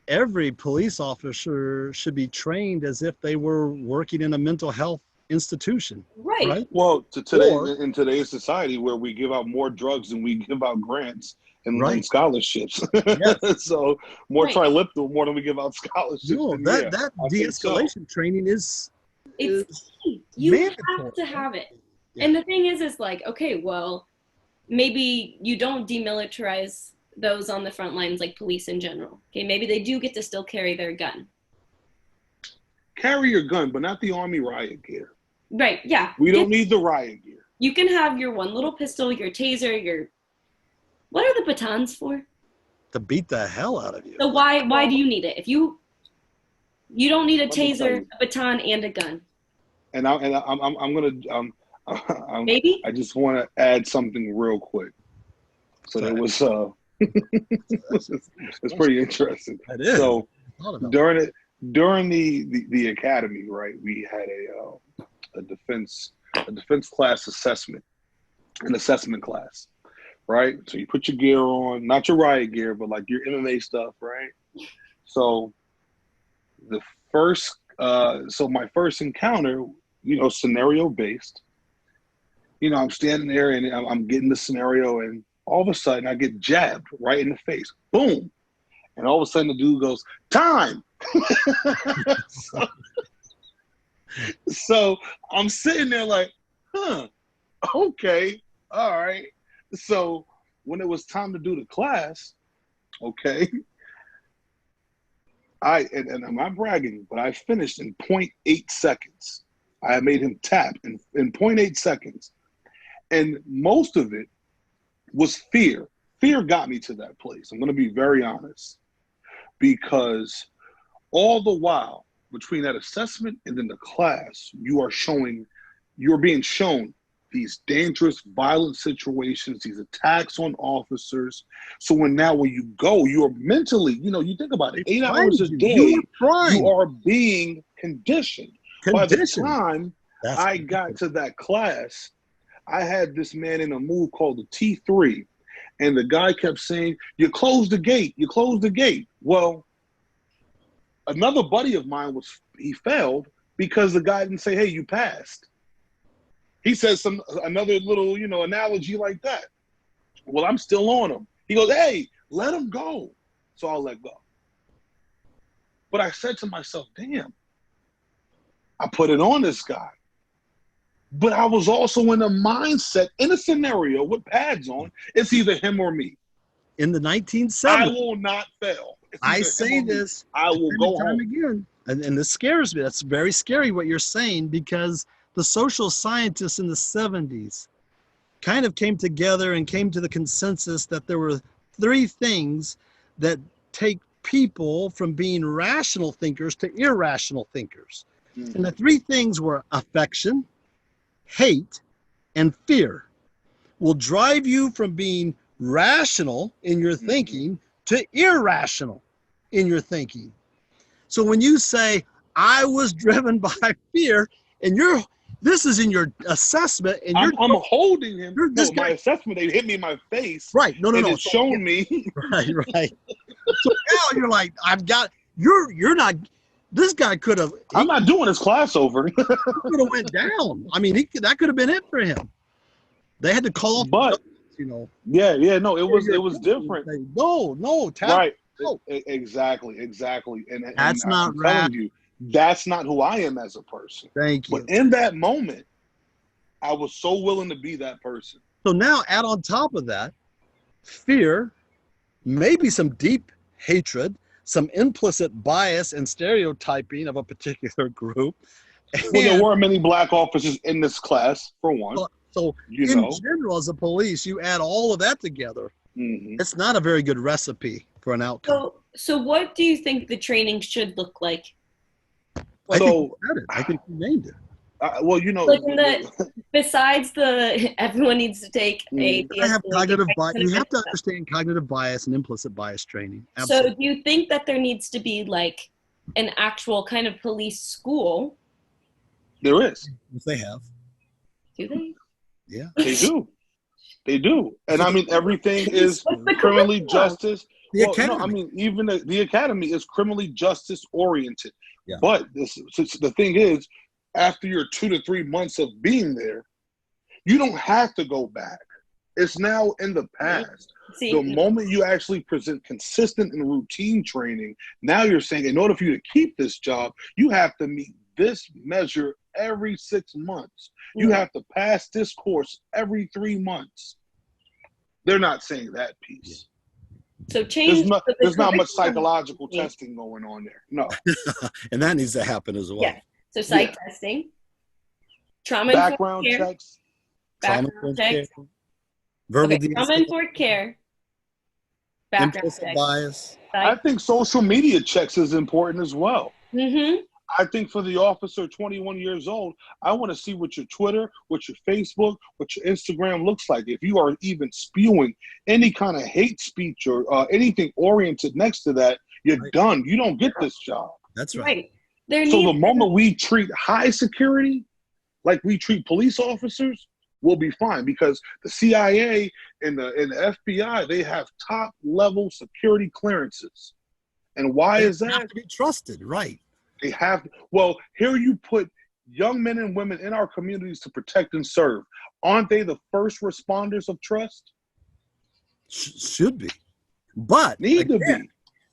every police officer should be trained as if they were working in a mental health institution. Right. Well, in today's society where we give out more drugs than we give out grants and scholarships. Yes. So more triliptal, more than we give out scholarships. No, that de-escalation training is key. You mandatory. have to have it. Yeah. And the thing is like, okay, well, maybe you don't demilitarize those on the front lines like police in general. Okay, maybe they do get to still carry their gun. Carry your gun, but not the Army riot gear. Right, yeah. We don't need the riot gear. You can have your one little pistol, your taser, what are the batons for? To beat the hell out of you. So why do you need it? If you don't need a taser, a baton, and a gun. And I'm gonna maybe I just want to add something real quick. So there was it's pretty interesting. It is. So during the academy, right, we had a defense class assessment, an assessment class, right? So you put your gear on, not your riot gear, but like your MMA stuff, right? So my first encounter, scenario based. I'm standing there and I'm getting the scenario, and all of a sudden I get jabbed right in the face. Boom. And all of a sudden the dude goes, time. So I'm sitting there like, okay, all right. So when it was time to do the class, okay, and I'm not bragging, but I finished in 0.8 seconds. I made him tap in 0.8 seconds. And most of it was fear. Fear got me to that place. I'm going to be very honest. Because all the while, between that assessment and then the class, you're being shown these dangerous, violent situations, these attacks on officers. So when you go, you're mentally, you think about it, 8 hours a day, you are being conditioned. By the time I got to that class, I had this man in a move called the T3, and the guy kept saying, you close the gate, you close the gate. Well, another buddy of mine he failed because the guy didn't say, hey, you passed. He says another little, analogy like that. Well, I'm still on him. He goes, hey, let him go. So I'll let go. But I said to myself, damn, I put it on this guy. But I was also in a mindset, in a scenario with pads on, it's either him or me. In the 1970s. I will not fail. I say this. I will go home. Again. And this scares me. That's very scary what you're saying, because the social scientists in the 70s kind of came together and came to the consensus that there were 3 things that take people from being rational thinkers to irrational thinkers. Mm-hmm. And the 3 things were affection, hate, and fear will drive you from being rational in your thinking to irrational in your thinking. So when you say, I was driven by fear, and this is in your assessment, and I'm holding him. My assessment, they hit me in my face. Right. No. It's shown me. Right. So now you're like, you're not. This guy could have. I'm not doing his class over. He could have went down. I mean, that could have been it for him. They had to call. But Yeah. No, it was different. No. Right. No. Exactly. And that's not right. That's not who I am as a person. Thank you. But in that moment, I was so willing to be that person. So now add on top of that, fear, maybe some deep hatred, some implicit bias and stereotyping of a particular group, Well, there And were many black officers in this class, for one. so You in know. general, as a police, you add all of that together. Mhm. It's not a very good recipe for an outcome. So what do you think the training should look like? I think you So, said it. I think you named it. well, you know, Like besides everyone needs to take a I have cognitive bias. You have to stuff. understand cognitive bias and implicit bias training. So Absolutely. do you think that there needs to be like an actual kind of police school? there is. If they have. Do they? Yeah. They do. They do. And I mean, everything is What's the criminally curriculum? justice. The Well, no, academy. I mean, even the academy is criminally justice oriented. Yeah. But the thing is, after your 2 to 3 months of being there, you don't have to go back. It's now in the past. See, The moment you actually present consistent and routine training, now you're saying, in order for you to keep this job, you have to meet this measure every 6 months. You have to pass this course every 3 months. They're not saying that piece. so change. There's not much psychological testing going on there. No. And that needs to happen as well. Yeah. So psych testing, trauma Background informed care, checks. background checks. Verbal Trauma informed care, background implicit checks. bias. I think social media checks is important as well. Mm-hmm. I think for the officer 21 years old, I want to see what your Twitter, what your Facebook, what your Instagram looks like. If you are even spewing any kind of hate speech or anything oriented next to that, you're done. You don't get this job. That's right. So the moment we treat high security like we treat police officers, we'll be fine, because the CIA and the FBI, they have top level security clearances. And why is that? They have to be trusted, right? They have. Well, here you put young men and women in our communities to protect and serve. Aren't they the first responders of trust? Should be. But Need to be.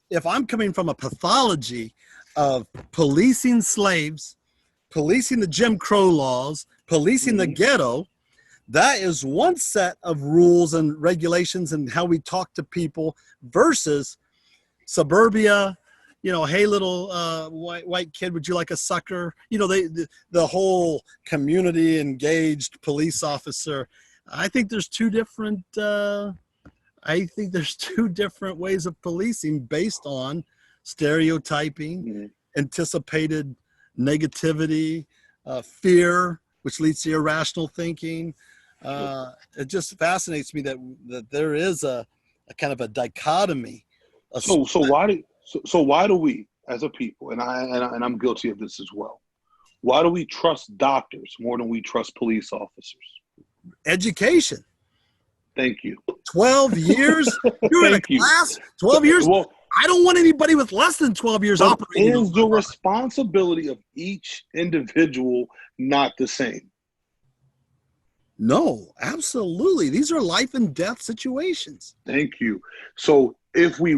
If I'm coming from a pathology of policing slaves, policing the Jim Crow laws, policing the ghetto, that is one set of rules and regulations and how we talk to people versus suburbia. You know, hey, little white kid, would you like a sucker? You know, the whole community engaged police officer. I think there's two different. Two different ways of policing based on stereotyping, anticipated negativity, fear, which leads to irrational thinking. It just fascinates me that there is a kind of a dichotomy. So why do we, as a people, and I'm guilty of this as well, why do we trust doctors more than we trust police officers? Education. Thank you. 12 years? You're in a class? 12 years? Well, I don't want anybody with less than 12 years operating. Is the responsibility of each individual not the same? No, absolutely. These are life and death situations. Thank you. So if we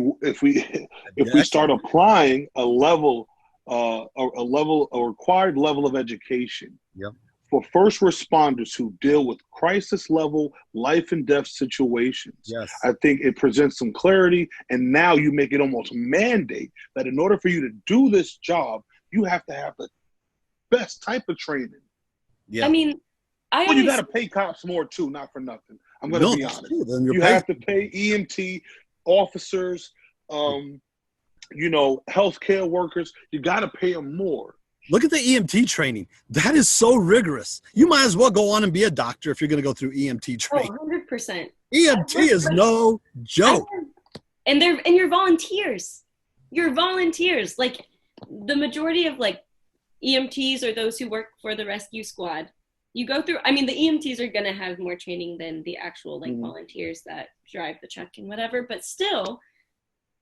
start applying a required level of education for first responders who deal with crisis level life and death situations, I think it presents some clarity. And now you make it almost mandate that in order for you to do this job, you have to have the best type of training. Yeah. I mean, you got to pay cops more too, not for nothing. I'm going to be honest. You have to pay EMT officers, healthcare workers. You got to pay them more. Look at the EMT training. That is so rigorous. You might as well go on and be a doctor if you're going to go through EMT training. 100%. EMT is no joke. And you're volunteers. You're volunteers. Like the majority of like EMTs or those who work for the rescue squad, you go through, I mean, the EMTs are going to have more training than the actual like volunteers that drive the truck and whatever, but still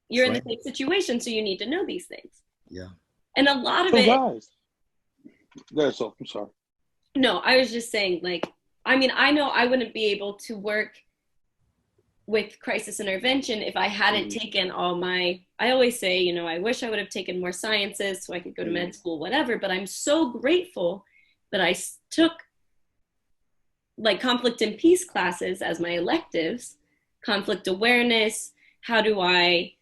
you're in the same situation. So you need to know these things. Yeah. And a lot of I'm sorry. No, I was just saying, like, I mean, I know I wouldn't be able to work with crisis intervention if I hadn't taken I always say, I wish I would have taken more sciences so I could go to med school, whatever, but I'm so grateful that I took like conflict and peace classes as my electives, conflict awareness, how do I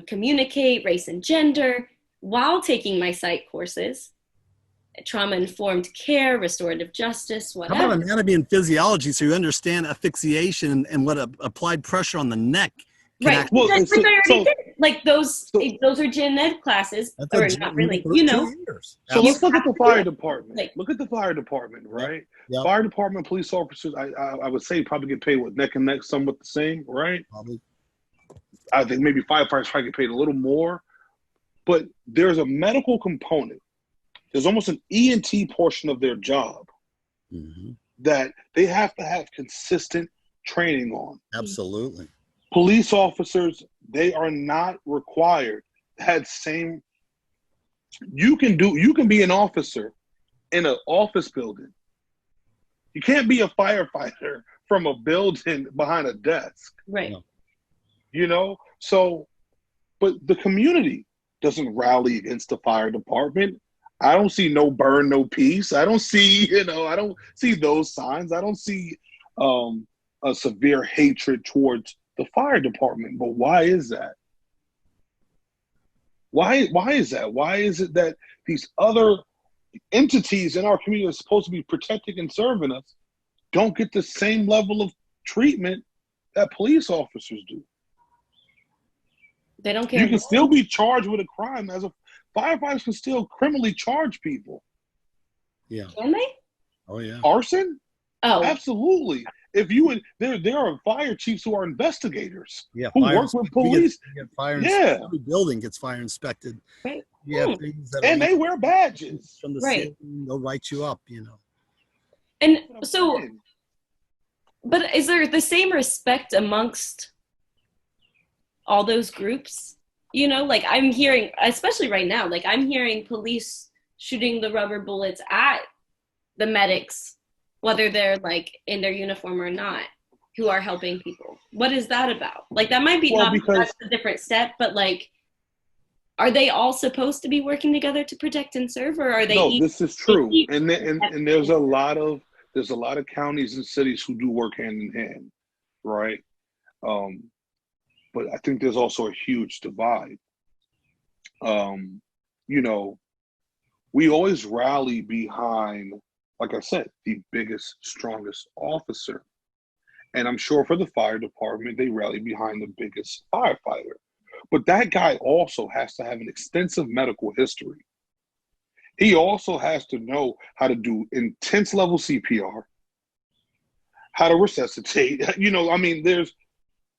communicate, race and gender, while taking my psych courses, trauma-informed care, restorative justice, How about whatever. anatomy and physiology so you understand asphyxiation and what applied pressure on the neck can Right, actually. which I already did. Like those so are gen ed classes, That's or a not GED really, for you 2 know. years. So let's look at the fire Like, department. Look at the fire department, right? Yep. Fire department, police officers, I would say probably get paid with neck and neck, somewhat the same, right? Probably. I think maybe firefighters probably get paid a little more, but there's a medical component. There's almost an E&T portion of their job that they have to have consistent training on. Absolutely. Police officers, they are not required that same. You can be an officer in an office building. You can't be a firefighter from a building behind a desk. right. No. You know? So, but the community doesn't rally against the fire department. I don't see no burn, no peace. I don't see, I don't see those signs. I don't see a severe hatred towards the fire department. But why is that? Why is that? Why is it that these other entities in our community are supposed to be protecting and serving us don't get the same level of treatment that police officers do? They don't care. You can still be charged with a crime. As a firefighters can still criminally charge people. Yeah. Can they? Oh yeah. Arson? Oh, Absolutely. If you would, there are fire chiefs who are investigators who work with police. Every building gets fire inspected. right. Yeah, things that And they wear badges. from the Right. ceiling, they'll write you up. And so, but is there the same respect amongst all those groups? Like I'm hearing, especially right now, like I'm hearing police shooting the rubber bullets at the medics, whether they're like in their uniform or not, who are helping people. What is that about? Like that might be that's a different step, but like, are they all supposed to be working together to protect and serve, or are they? No, this is true, and there's a lot of counties and cities who do work hand in hand, right? But I think there's also a huge divide. We always rally behind, like I said, the biggest, strongest officer. And I'm sure for the fire department, they rally behind the biggest firefighter. But that guy also has to have an extensive medical history. He also has to know how to do intense level CPR, how to resuscitate.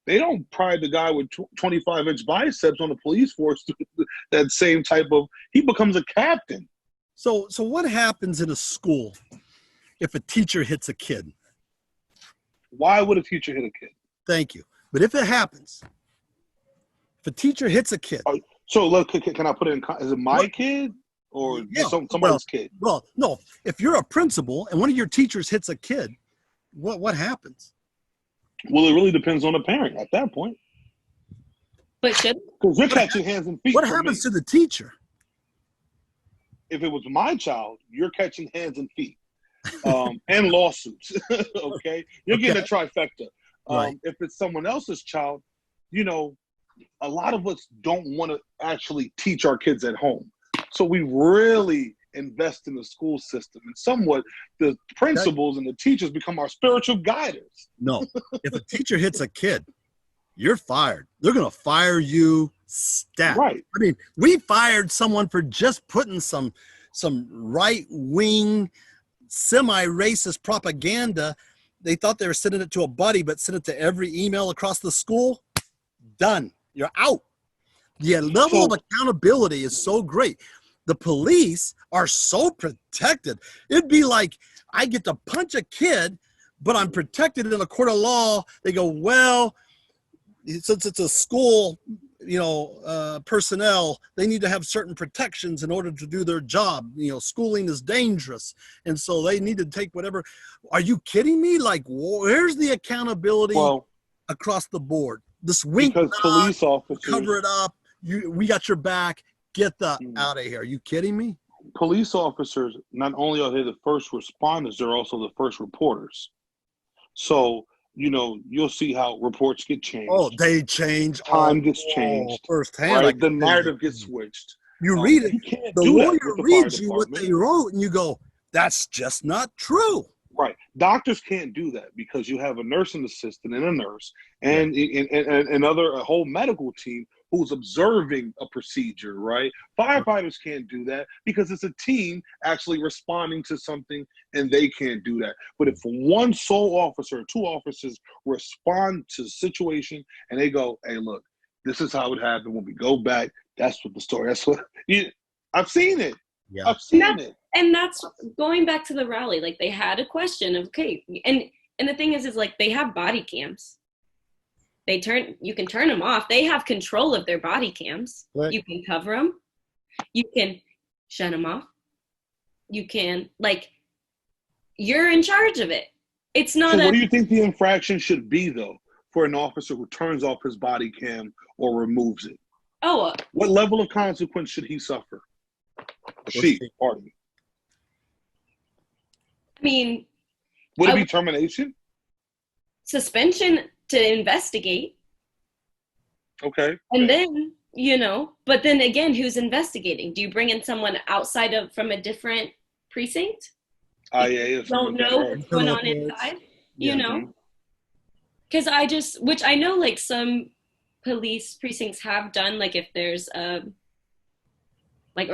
They don't pride the guy with 25-inch biceps on the police force to that same type of, he becomes a captain. So what happens in a school if a teacher hits a kid? Why would a teacher hit a kid? Thank you. But if it happens, if a teacher hits a kid. So look, can I put it in, is it my kid or somebody's kid? Well, no. If you're a principal and one of your teachers hits a kid, what happens? Well, it really depends on the parent at that point. But should? Because you're catching hands and feet. What happens to the teacher? If it was my child, you're catching hands and feet. And lawsuits. Okay? You're getting a trifecta. Right. If it's someone else's child, a lot of us don't want to actually teach our kids at home. So we really invest in the school system, and somewhat the principals and the teachers become our spiritual guiders. No, if a teacher hits a kid, you're fired. They're going to fire you stat. Right. I mean, we fired someone for just putting some right-wing, semi-racist propaganda. They thought they were sending it to a buddy, but sent it to every email across the school. Done. You're out. The level of accountability is so great. The police are so protected. It'd be like I get to punch a kid, but I'm protected in a court of law. They go, well, since it's a school, personnel, they need to have certain protections in order to do their job. Schooling is dangerous. And so they need to take whatever. Are you kidding me? Like, where's the accountability across the board? This wink, because police officers cover it up. We got your back. Get the out of here. Are you kidding me? Police officers, not only are they the first responders, they're also the first reporters. So, you'll see how reports get changed. Oh, they change. Time gets changed. Firsthand. Right? The narrative gets switched. You read it, You can't the do that lawyer with the fire reads you what department. they wrote, and you go, that's just not true. Right. Doctors can't do that because you have a nursing assistant and a nurse and a whole medical team who's observing a procedure, right? Firefighters can't do that because it's a team actually responding to something and they can't do that. But if one sole officer or two officers respond to the situation and they go, hey, look, this is how it happened when we go back. That's what the story, I've seen it. Yeah. I've seen it. And that's going back to the rally. Like, they had a question of, okay, and the thing is like, they have body cams. You can turn them off. They have control of their body cams. Right. You can cover them. You can shut them off. You can, like, you're in charge of it. It's not. So what do you think the infraction should be, though, for an officer who turns off his body cam or removes it? What level of consequence should he suffer? Pardon me. I mean, would it be termination? Suspension to investigate. Okay. And then, but then again, who's investigating? Do you bring in someone outside from a different precinct? IA. Don't know what's going on inside, Because which I know, like, some police precincts have done, like, if there's or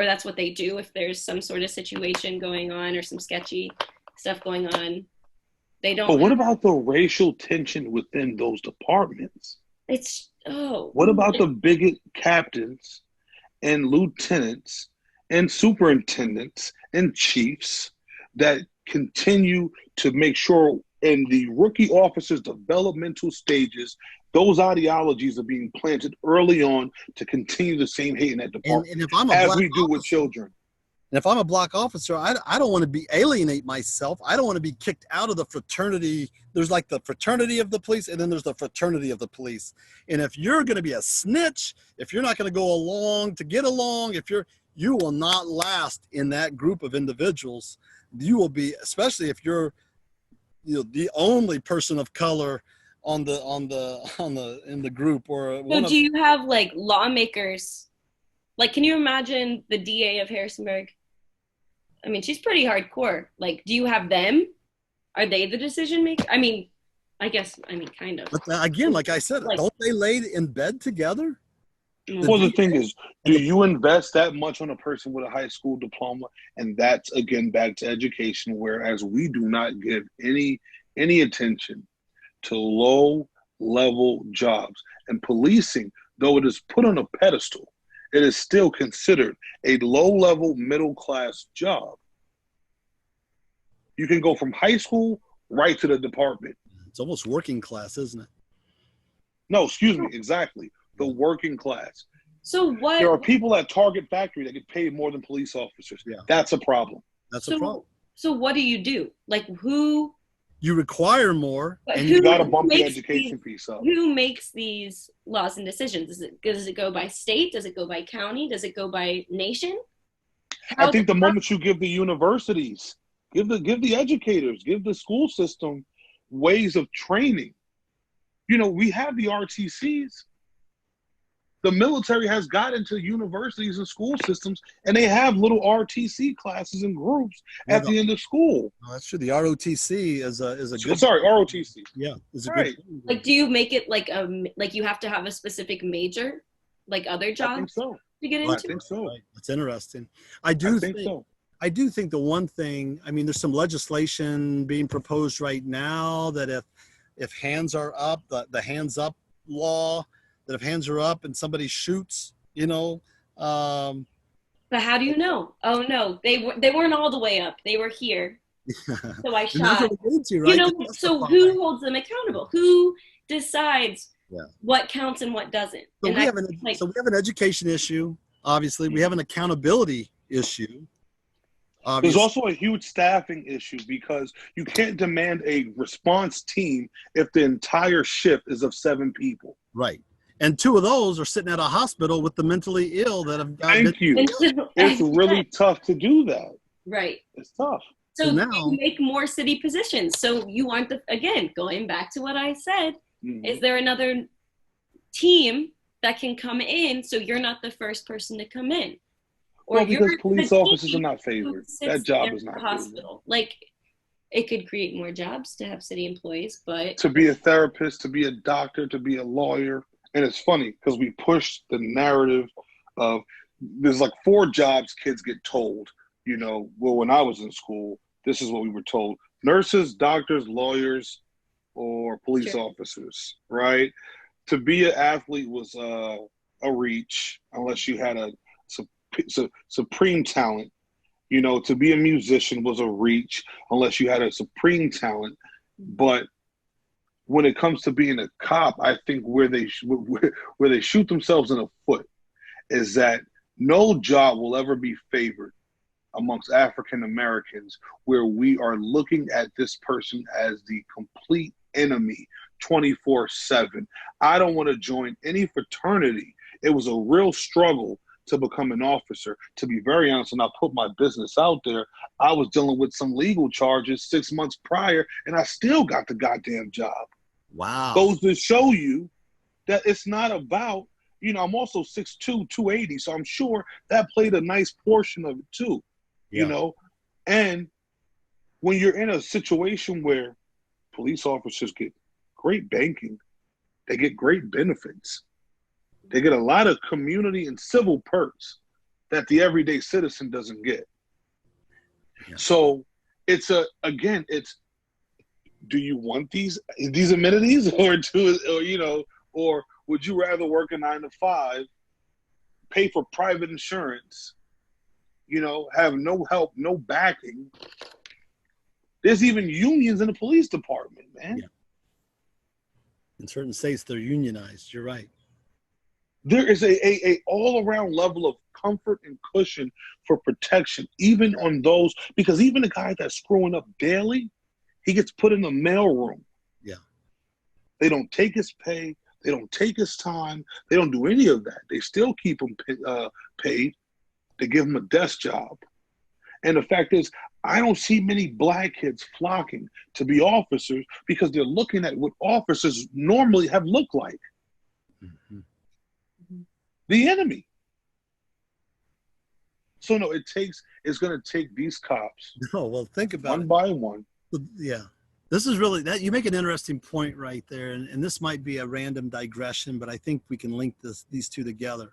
that's what they do if there's some sort of situation going on or some sketchy stuff going on. They don't. But what about the racial tension within those departments? What about the bigot captains and lieutenants and superintendents and chiefs that continue to make sure in the rookie officers' developmental stages, those ideologies are being planted early on to continue the same hate in that department, and if I'm as we do with children. And if I'm a black officer, I don't want to alienate myself. I don't want to be kicked out of the fraternity. There's like the fraternity of the police, and then there's the fraternity of the police. And if you're going to be a snitch, if you're not going to go along to get along, you will not last in that group of individuals. You will be, especially if you're the only person of color in the group. So do you have, like, lawmakers? Like, can you imagine the DA of Harrisonburg? I mean, she's pretty hardcore. Like, do you have them? Are they the decision maker? I mean, kind of. But again, like I said, don't they lay in bed together? Well, the thing is, do you invest that much on a person with a high school diploma? And that's, again, back to education, whereas we do not give any attention to low-level jobs. And policing, though it is put on a pedestal, it is still considered a low-level, middle-class job. You can go from high school right to the department. It's almost working class, isn't it? No, excuse me, exactly. The working class. So what? There are people at Target Factory that get paid more than police officers. Yeah. That's a problem. That's a problem. So what do you do? Like, who? You require more, and you got to bump the education piece up. Who makes these laws and decisions? Does it go by state? Does it go by county? Does it go by nation? I think the moment you give the universities, give the educators, give the school system ways of training. We have the RTCs. The military has got into universities and school systems, and they have little RTC classes and groups at the end of school. No, that's true. The ROTC is a good. Sorry, ROTC. Yeah, is a good. Like, do you make it like you have to have a specific major, like other jobs? I think so. To get into? I think so. Right. That's interesting. I think so. I do think the one thing. I mean, there's some legislation being proposed right now that if hands are up, the hands up law. That if hands are up and somebody shoots, But how do you know? Oh no, they weren't all the way up. They were here. So I shot. Right? So who holds them accountable? Who decides what counts and what doesn't? So we have an education issue. Obviously, we have an accountability issue. There's also a huge staffing issue because you can't demand a response team if the entire shift is of 7 people. Right. And 2 of those are sitting at a hospital with the mentally ill that have got. Thank you. It's really tough to do that. Right. It's tough. So now you make more city positions. So you aren't again, going back to what I said, is there another team that can come in so you're not the first person to come in? or you're because police the officers are team not who favored. sits That job there is at not the favored. hospital. Like, it could create more jobs to have city employees, but To be a therapist, to be a doctor, to be a lawyer. And it's funny because we push the narrative of there's like 4 jobs kids get told, well, when I was in school, this is what we were told: nurses, doctors, lawyers, or police sure. officers, right? To be an athlete was a reach unless you had a supreme talent. To be a musician was a reach unless you had a supreme talent. But when it comes to being a cop, I think where they shoot themselves in the foot is that no job will ever be favored amongst African Americans where we are looking at this person as the complete enemy 24/7. I don't want to join any fraternity. It was a real struggle to become an officer. To be very honest, and I'll put my business out there, I was dealing with some legal charges 6 months prior, and I still got the goddamn job. Wow. Goes to show you that it's not about, I'm also 6'2", 280, so I'm sure that played a nice portion of it too, And when you're in a situation where police officers get great banking, they get great benefits, they get a lot of community and civil perks that the everyday citizen doesn't get. Yeah. So it's do you want these amenities or would you rather work a 9 to 5, pay for private insurance, have no help, no backing? There's even unions in the police department, man. Yeah. In certain states, they're unionized. You're right. There is a all-around level of comfort and cushion for protection, even on those, because even the guy that's screwing up daily, he gets put in the mailroom. Yeah. They don't take his pay. They don't take his time. They don't do any of that. They still keep him paid. They give him a desk job. And the fact is, I don't see many black kids flocking to be officers because they're looking at what officers normally have looked like. Mm-hmm. The enemy. So no, it's going to take these cops. No, well, think about one by one. Yeah. This is really that you make an interesting point right there. And this might be a random digression, but I think we can link these two together.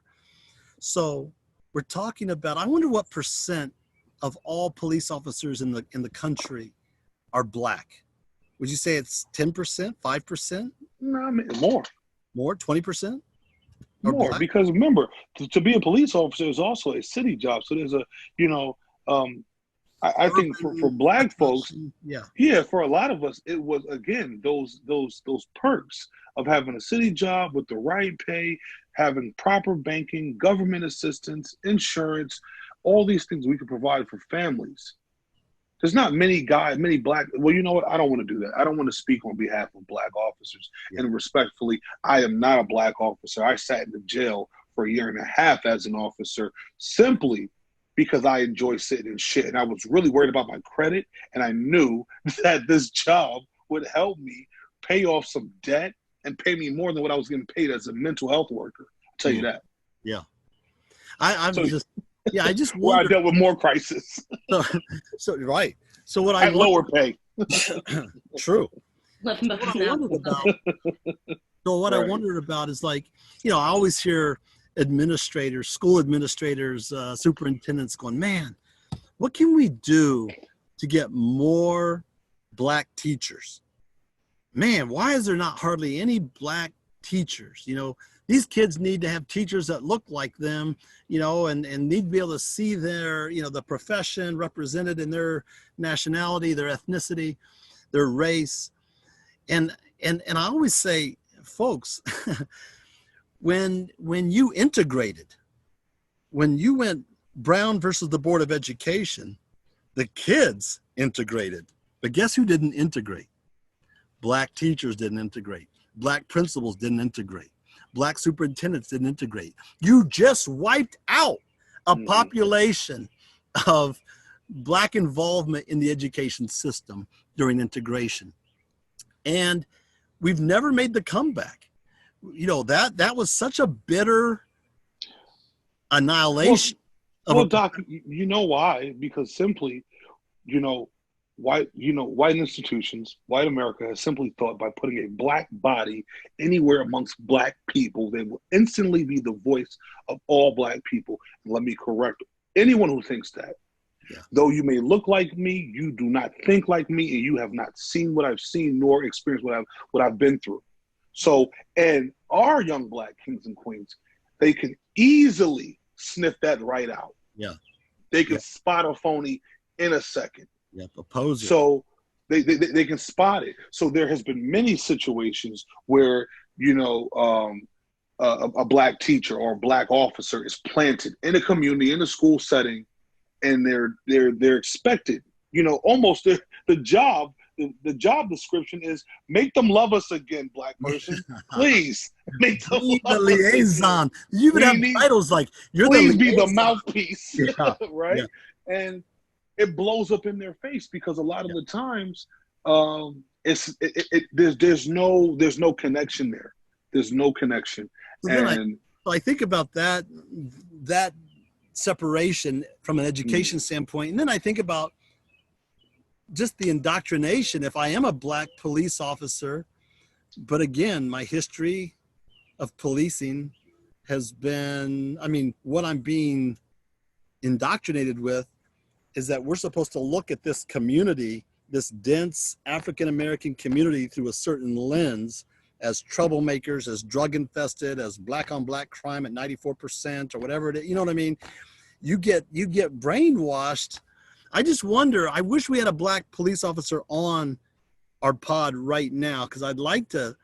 So we're talking about, I wonder what percent of all police officers in the country are black. Would you say it's 10%, 5%? No, I mean, more. More, 20%? More, black? Because remember, to be a police officer is also a city job. So there's I think for black folks, for a lot of us, it was, again, those perks of having a city job with the right pay, having proper banking, government assistance, insurance, all these things we could provide for families. There's not many black, well, you know what? I don't want to do that. I don't want to speak on behalf of black officers. Yeah. And respectfully, I am not a black officer. I sat in the jail for 1.5 years as an officer simply because I enjoy sitting in shit. And I was really worried about my credit. And I knew that this job would help me pay off some debt and pay me more than what I was getting paid as a mental health worker. I'll tell you that. Yeah. I just where I dealt with more crisis. So right. So what I lower pay. True. What I wondered about is, like, I always hear administrators, school administrators, superintendents going, man, what can we do to get more black teachers? Man, why is there not hardly any black teachers? These kids need to have teachers that look like them, and need to be able to see their, the profession represented in their nationality, their ethnicity, their race. And I always say, folks, when you integrated, when you went Brown versus the Board of Education, the kids integrated. But guess who didn't integrate? Black teachers didn't integrate. Black principals didn't integrate. Black superintendents didn't integrate. You just wiped out a population of black involvement in the education system during integration. And we've never made the comeback. That was such a bitter annihilation. of Well, a Doc, you know why? Because simply, you know, white institutions, white America has simply thought by putting a black body anywhere amongst black people, they will instantly be the voice of all black people. And let me correct anyone who thinks that. Yeah. Though you may look like me, you do not think like me, and you have not seen what I've seen nor experienced what I've been through. So, and our young black kings and queens, they can easily sniff that right out. Yeah. They can spot a phony in a second. Yeah, oppose it. So they can spot it. So there has been many situations where, a black teacher or a black officer is planted in a community, in a school setting, and they're expected, almost the job description is make them love us again, black person. Please make them the liaison. You even have titles like you're the liaison. Please be the mouthpiece. Yeah. Right? Yeah. And it blows up in their face because a lot of the times there's no connection there. There's no connection. So I think about that separation from an education standpoint, and then I think about just the indoctrination. If I am a black police officer, but again, my history of policing has been, what I'm being indoctrinated with is that we're supposed to look at this community, this dense African-American community, through a certain lens, as troublemakers, as drug infested, as black on black crime at 94% or whatever it is. You know what I mean? You get brainwashed. I just wonder, I wish we had a black police officer on our pod right now, because I'd like to,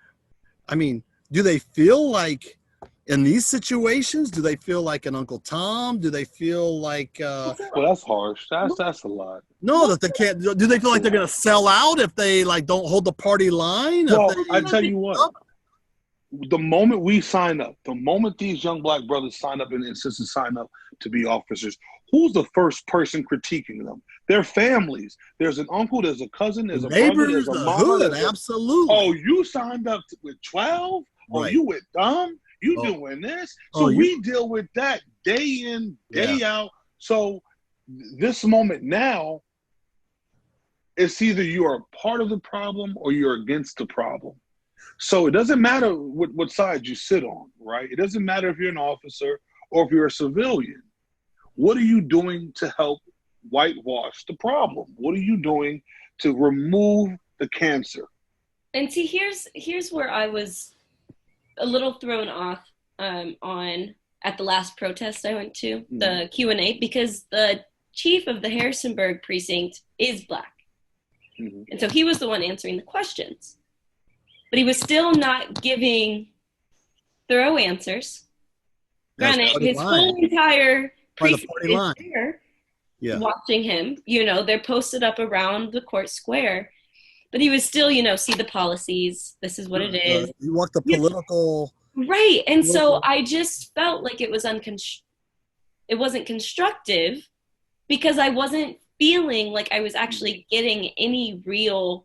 do they feel like in these situations, do they feel like an Uncle Tom? Do they feel like well, that's harsh. That's a lot. No, that they can't. Do they feel like they're going to sell out if they don't hold the party line? Well, I tell you what, the moment we sign up, the moment these young black brothers sign up and insist to sign up to be officers, who's the first person critiquing them? Their families. There's an uncle, there's a cousin, there's a brother, there's a mama. Hood, absolutely. Oh, you signed up with 12? Oh, you with them? You doing this? So we deal with that day in, day out. So this moment now, it's either you are part of the problem or you're against the problem. So it doesn't matter what side you sit on, right? It doesn't matter if you're an officer or if you're a civilian. What are you doing to help whitewash the problem? What are you doing to remove the cancer? And see, here's where I was a little thrown off on at the last protest I went to, the Q&A, because the chief of the Harrisonburg precinct is black. And so he was the one answering the questions. But he was still not giving thorough answers. Granted, his whole entire precinct is there watching him. They're posted up around the court square. But he was still, see the policies. This is what it is. You want the political... Right. And so I just felt like it wasn't constructive, because I wasn't feeling like I was actually getting any real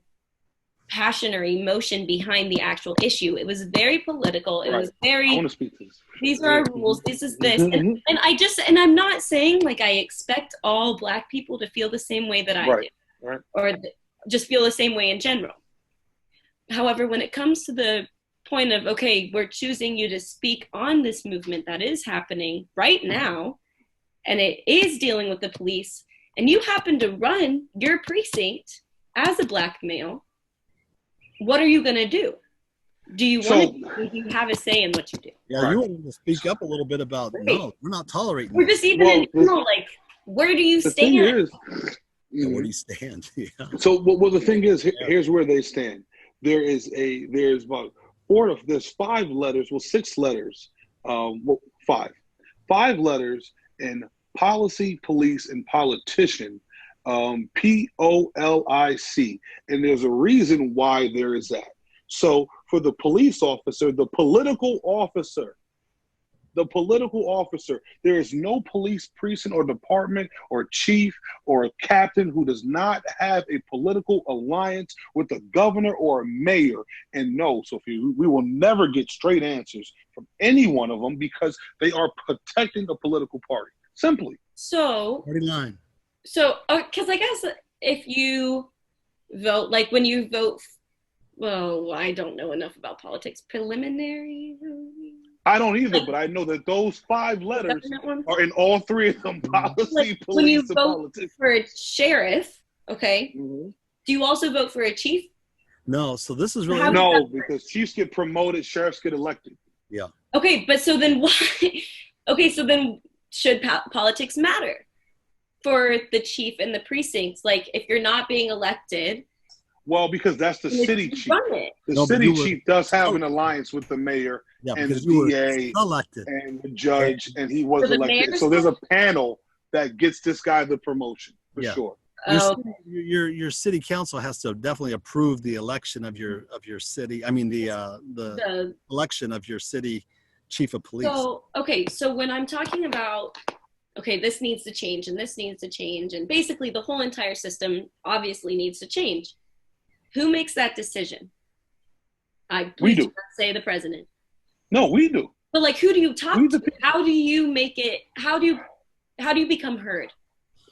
passion or emotion behind the actual issue. It was very political. It was very, I want to speak to this. These are our rules. This is this. And I'm not saying like I expect all black people to feel the same way that I do. Right. Or just feel the same way in general. However, when it comes to the point of, okay, we're choosing you to speak on this movement that is happening right now, and it is dealing with the police, and you happen to run your precinct as a black male, what are you going to do? Do you have a say in what you do? Yeah, you want to speak up a little bit about, no, we're not tolerating We're just even like, where do you stand? Where do you stand? Yeah. So, the thing is, here's where they stand. There's about there's 5 letters, 6 letters, 5 letters in policy, police, and politician, POLIC. And there's a reason why there is that. So for the police officer, the political officer, there is no police precinct or department or chief or a captain who does not have a political alliance with the governor or a mayor. And no, Sophie, we will never get straight answers from any one of them, because they are protecting a political party. Simply. So, Party line. so, because I guess if you vote, like when you vote, well, I don't know enough about politics. Preliminary. I don't either, but I know that those 5 letters are in all 3 of them: policy, like, police, when you and vote politics. for a sheriff, okay, Mm-hmm. do you also vote for a chief? No, so this is really No, because chiefs get promoted, sheriffs get elected. yeah. Okay, but so then why? Okay, so then should politics matter for the chief and the precincts? Like, if you're not being elected, Well, because that's the city chief. run it. The city chief does have an alliance with the mayor and the DA elected and the judge, and he was So the elected. mayor's So there's a panel that gets this guy the promotion for sure. Your city council has to definitely approve the election of your city. I mean the election of your city chief of police. So okay, so when I'm talking about okay, this needs to change and this needs to change, and basically the whole entire system obviously needs to change. Who makes that decision? We do. Say the president. No, we do. But like, who do you talk to? How do you make it? How do you become heard?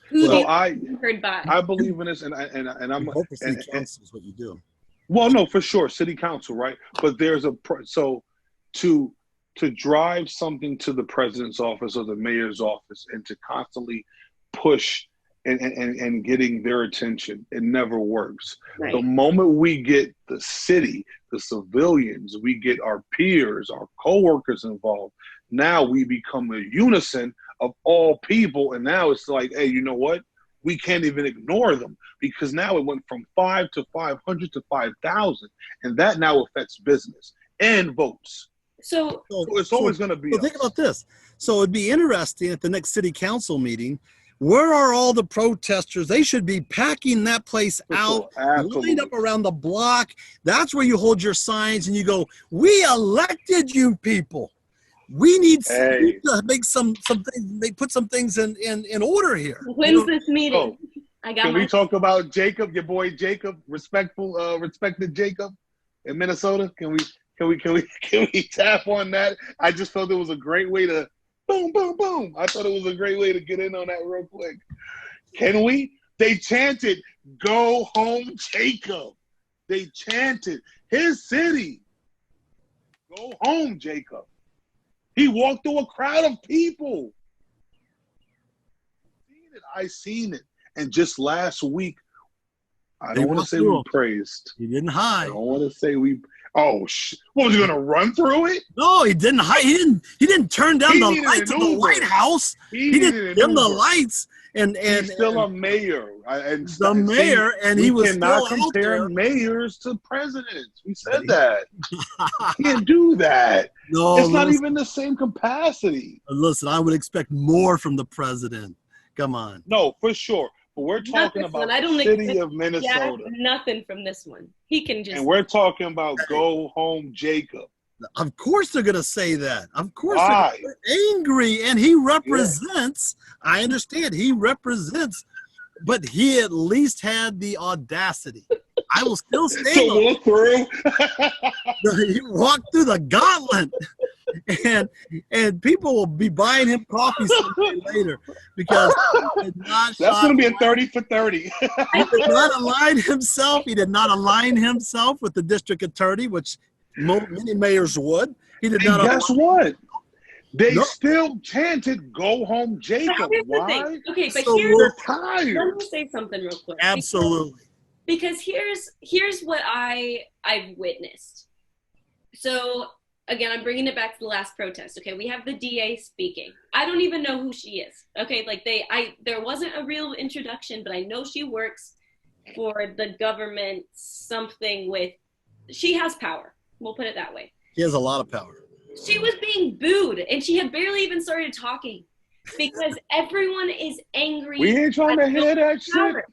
Who do you become heard by? I believe in this, and I'm. City council is what you do. Well, no, for sure, city council, right? But there's to drive something to the president's office or the mayor's office and to constantly push and getting their attention, it never works. Right. The moment we get the city, the civilians, we get our peers, our coworkers involved, now we become a unison of all people. And now it's like, hey, you know what? We can't even ignore them, because now it went from 5 to 500 to 5,000. And that now affects business and votes. So it's always going to be. So think about this. So it'd be interesting at the next city council meeting. Where are all the protesters? They should be packing that place out, lined up around the block. That's where you hold your signs and you go, we elected you people. We need to make some things, they put some things in order here. When's this meeting? Can we talk about Jacob, your boy Jacob, respected Jacob in Minnesota? Can we tap on that? I just felt it was a great way to boom, boom, boom. I thought it was a great way to get in on that real quick. Can we? They chanted, go home, Jacob. They chanted, his city. Go home, Jacob. He walked through a crowd of people. I seen it. And just last week, I don't want to say we praised. He didn't hide. I don't want to say we. Oh, what, was he gonna run through it? No, he didn't hide. He didn't turn down the lights of the White House. He didn't dim the lights. And he's still a mayor. And he was cannot compare mayors to presidents. We said that. Can't do that. No, it's not even the same capacity. Listen, I would expect more from the president. Come on. No, for sure. But we're talking about the city of Minnesota. Nothing from this one. He can just. And we're talking about go home, Jacob. Of course they're going to say that. Of course they're angry. And he represents, I understand, he represents, but he at least had the audacity. I will still say to walk through. He walked through the gauntlet. And people will be buying him coffee someday later because he did not. That's going to be a 30 for 30. He did not align himself. He did not align himself with the district attorney, which many mayors would. He did not. Guess what? They still chanted "Go home, Jacob." Why? Okay, but so we're tired. Let me say something real quick. Absolutely. Because here's what I've witnessed. So. Again, I'm bringing it back to the last protest. Okay, we have the DA speaking. I don't even know who she is. Okay, like there wasn't a real introduction, but I know she works for the government. She has power. We'll put it that way. She has a lot of power. She was being booed, and she had barely even started talking because everyone is angry. We ain't trying to hear that shit.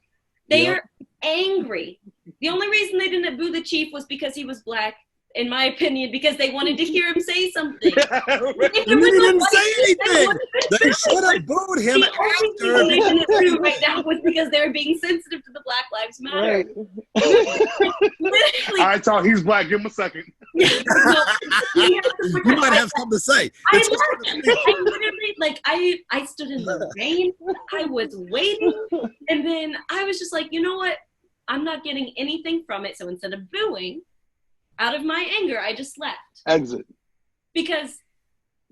They are angry. The only reason they didn't boo the chief was because he was black. In my opinion, because they wanted to hear him say something. He didn't say anything. They should have booed him after. They didn't boo right now was because they're being sensitive to the Black Lives Matter. Right. I thought he's black. Give him a second. You might have something to say. I literally Like I stood in the rain. I was waiting. And then I was just like, you know what? I'm not getting anything from it. So instead of booing, out of my anger, I just left. Exit.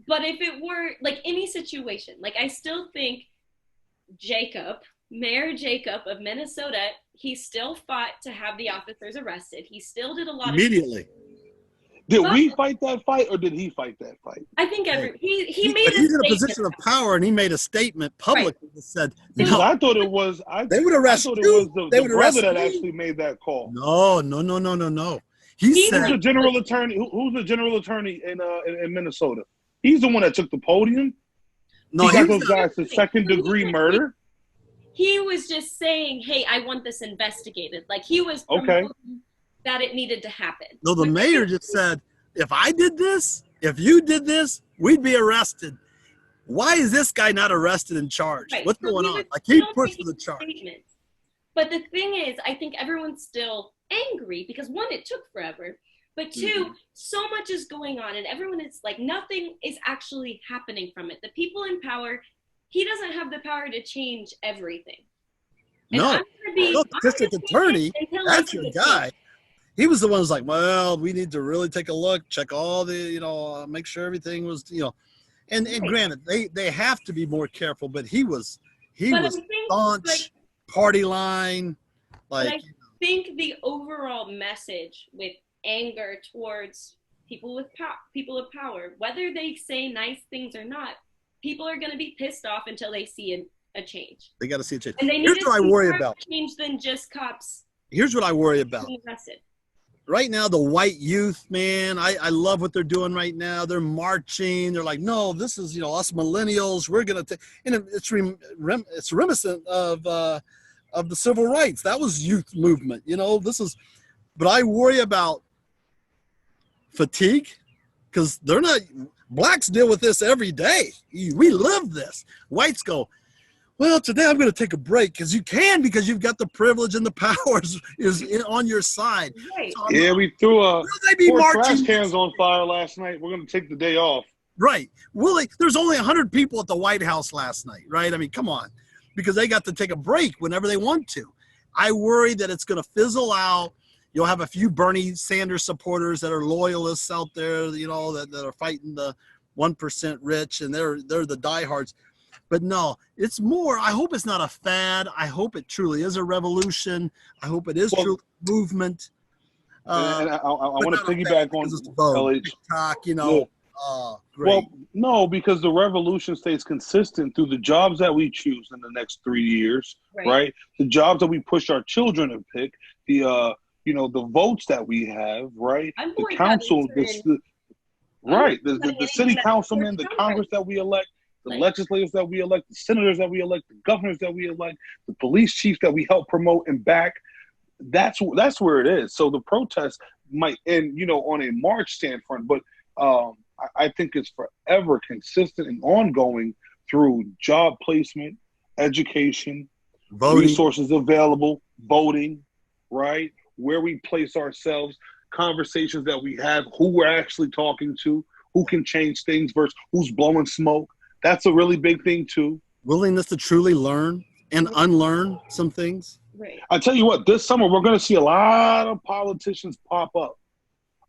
But if it were like any situation, like I still think Mayor Jacob of Minnesota, he still fought to have the officers arrested. He still did a lot immediately. Did we fight that fight, or did he fight that fight? I think he made But he's in a position of power, and he made a statement publicly that said, Because I thought it was they would arrest I thought you. it was They the would brother arrest that me. actually made that call. No. He said, Who's the general attorney? Who's the general attorney in Minnesota? He's the one that took the podium. no, he got was those guys to second-degree murder. He was just saying, hey, I want this investigated. Like he was okay. That it needed to happen. No, the mayor just said, if I did this, if you did this, we'd be arrested. Why is this guy not arrested and charged? Right. What's going on? Like he pushed for the charge. But the thing is, I think everyone's still angry because one, it took forever. But two, so much is going on and everyone is like, nothing is actually happening from it. The people in power, he doesn't have the power to change everything. And No, the district attorney, that's your guy. He was the one who's like, well, we need to really take a look, check all the, make sure everything was, and granted, they have to be more careful, but he was staunch, party line. Like, I think the overall message with anger towards people with power, whether they say nice things or not, people are going to be pissed off until they see a change. They got to see a change. And they Here's what I worry about. Change than just cops. Here's what I worry about. Right now, the white youth, man, I love what they're doing right now. They're marching. They're like, no, this is, us millennials. We're going to take, and it's reminiscent of the civil rights. That was youth movement. But I worry about fatigue because blacks deal with this every day. We live this. Whites go, well, today I'm going to take a break because you've got the privilege and the powers is on your side. Right. So we threw four trash marching cans on fire last night. We're going to take the day off. Right. There's only 100 people at the White House last night, right? I mean, come on, because they got to take a break whenever they want to. I worry that it's going to fizzle out. You'll have a few Bernie Sanders supporters that are loyalists out there, that are fighting the 1% rich, and they're the diehards. But no, it's more. I hope it's not a fad. I hope it truly is a revolution. I hope it is truly a movement. And I want to piggyback on LH. TikTok, great. Well, no, because the revolution stays consistent through the jobs that we choose in the next 3 years, right? The jobs that we push our children to pick, the votes that we have, right? The council, the city councilmen, the Congress that we elect, the legislators that we elect, the senators that we elect, the governors that we elect, the police chiefs that we help promote and back. That's where it is. So the protest might end, on a March standpoint, but I think it's forever consistent and ongoing through job placement, education, voting, resources available, voting, right? Where we place ourselves, conversations that we have, who we're actually talking to, who can change things versus who's blowing smoke. That's a really big thing too. Willingness to truly learn and unlearn some things. Right. I tell you what, this summer we're going to see a lot of politicians pop up.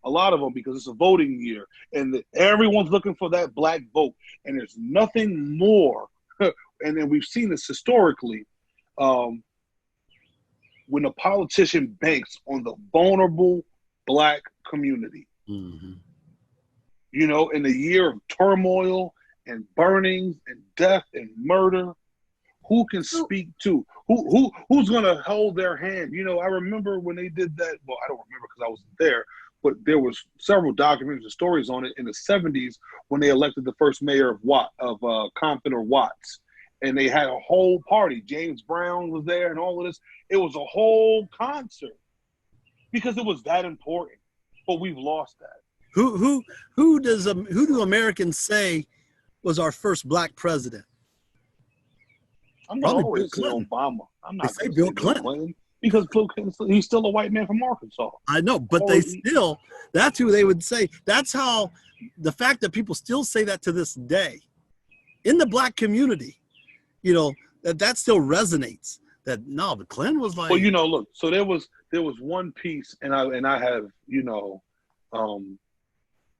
A lot of them, because it's a voting year and everyone's looking for that black vote. And there's nothing more. And then we've seen this historically. When a politician banks on the vulnerable black community, in the year of turmoil and burnings and death and murder, who can speak to? Who's going to hold their hand? I remember when they did that. Well, I don't remember because I wasn't there, but there was several documentaries and stories on it in the 70s when they elected the first mayor of Compton or Watts. And they had a whole party. James Brown was there and all of this. It was a whole concert because it was that important. But we've lost that. Who do Americans say was our first black president? I'm not always saying Obama. I'm not saying Bill Clinton. Because Bill Clinton, he's still a white man from Arkansas. I know, but that's who they would say. That's how the fact that people still say that to this day in the black community, you know, that still resonates. That no, but Clinton was like, well, you know, look. So there was one piece, and I have, you know,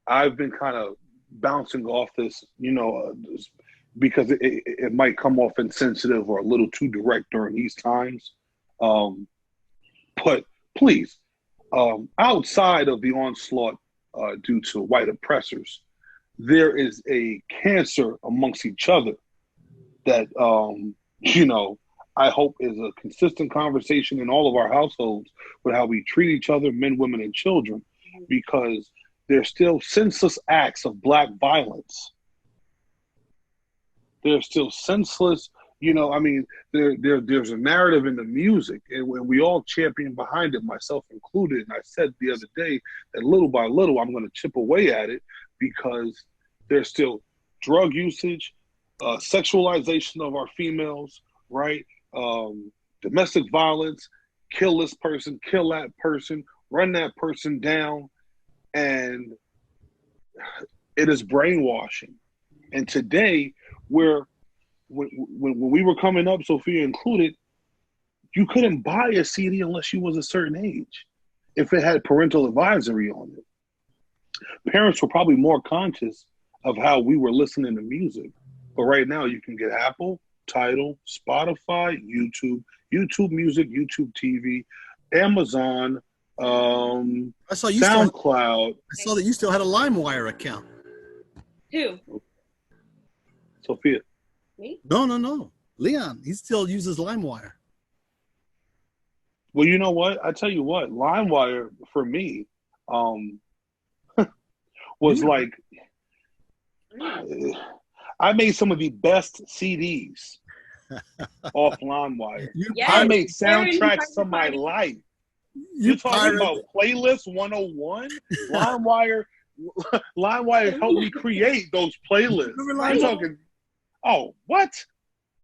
I've been kind of bouncing off this, you know, because it might come off insensitive or a little too direct during these times. But please, outside of the onslaught due to white oppressors, there is a cancer amongst each other that, you know, I hope is a consistent conversation in all of our households with how we treat each other, men, women, and children, because there's still senseless acts of black violence. There's still senseless, you know, I mean, there's a narrative in the music, and we all champion behind it, myself included. And I said the other day that little by little, I'm going to chip away at it because there's still drug usage, sexualization of our females, right? Domestic violence, kill this person, kill that person, run that person down. And it is brainwashing. And today, when we were coming up, Sophia included, you couldn't buy a CD unless you was a certain age, if it had parental advisory on it. Parents were probably more conscious of how we were listening to music. But right now, you can get Apple, Tidal, Spotify, YouTube Music, YouTube TV, Amazon, I saw you SoundCloud. I saw that you still had a LimeWire account. Who? Sophia. Me? No. Leon, he still uses LimeWire. Well, you know what? I tell you what, LimeWire for me was like, I made some of the best CDs off LimeWire. Yes, I made soundtracks to my life. You're talking about Playlist 101? LimeWire helped me create those playlists. I'm talking, oh, what?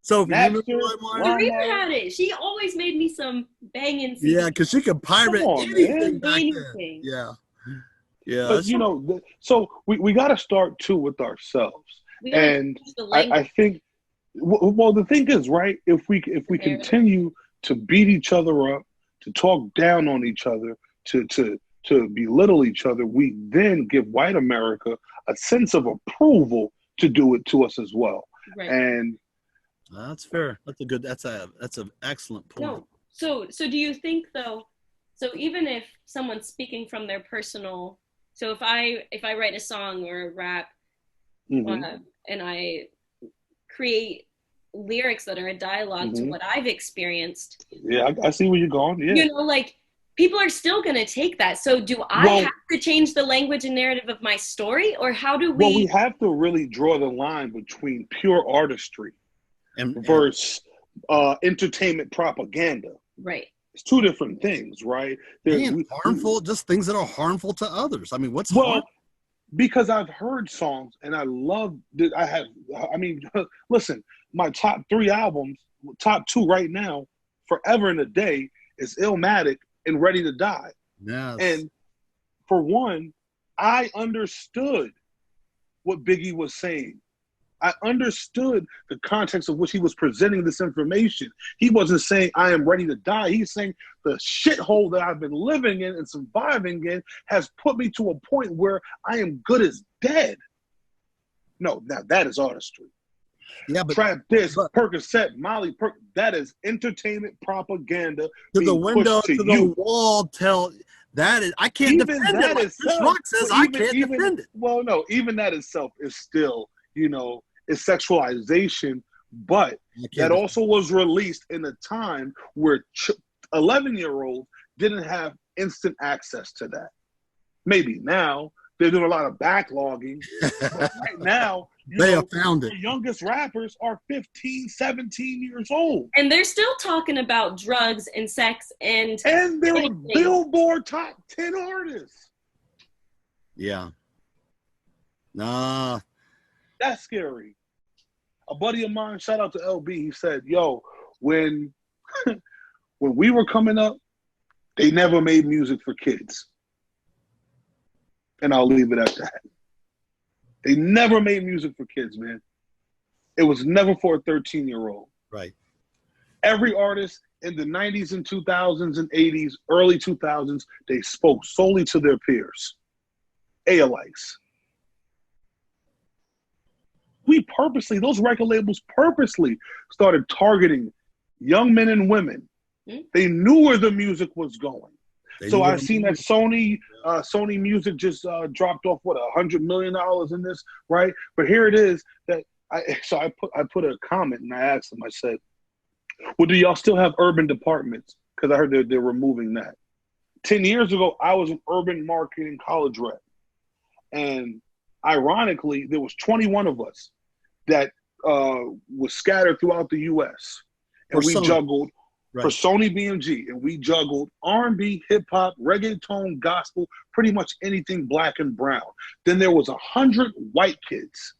So Napster, Serena had it. She always made me some banging CDs. Yeah, because she could pirate anything back then. Anything. Yeah. But, you know, so we got to start, too, with ourselves. And I think, well, the thing is, right, if we continue to beat each other up, to talk down on each other, to belittle each other, we then give white America a sense of approval to do it to us as well. Right. And that's fair. That's an excellent point. No. So do you think though? So even if someone's speaking from their personal, so if I write a song or a rap, and I create lyrics that are a dialogue to what I've experienced. Yeah, I see where you're going. Yeah. You know, like people are still going to take that. So do I have to change the language and narrative of my story, or how do we? Well, we have to really draw the line between pure artistry versus entertainment propaganda. Right. It's two different things, right? Harmful, just things that are harmful to others. I mean, what's harmful? Because I've heard songs and I love that. I mean, listen, my top 3 albums, top 2 right now, Forever and a Day, is Illmatic and Ready to Die. Yes. And for one, I understood what Biggie was saying. I understood the context of which he was presenting this information. He wasn't saying, I am ready to die. He's saying the shithole that I've been living in and surviving in has put me to a point where I am good as dead. No, now that is artistry. Yeah, but Trap disc, Percocet, Molly, that is entertainment propaganda. To the window, to the wall, that is, I can't even defend that it. Like Chris Rock says, I can't defend it. Well, no, even that itself is still, you know, is sexualization, but that also was released in a time where 11-year-olds didn't have instant access to that. Maybe now they're doing a lot of backlogging, but right now, they have found it. The youngest rappers are 15, 17 years old. And they're still talking about drugs and sex and they're Billboard top 10 artists. Yeah. Nah. That's scary. A buddy of mine, shout out to LB, he said, yo, when we were coming up, they never made music for kids. And I'll leave it at that. They never made music for kids, man. It was never for a 13-year-old. Right. Every artist in the 90s and 2000s and 80s, early 2000s, they spoke solely to their peers, alikes. Those record labels purposely started targeting young men and women. They knew where the music was going. So I've seen that Sony Music just dropped off $100 million in this, right? But here it is that I put a comment and I asked them. I said, "Well, do y'all still have urban departments?" Because I heard they're removing that. 10 years ago, I was an urban marketing college rep, and ironically, there was 21 of us that was scattered throughout the U.S. and we juggled. Right. For Sony BMG, and we juggled R&B, hip-hop, reggaeton, gospel, pretty much anything black and brown. Then there was 100 white kids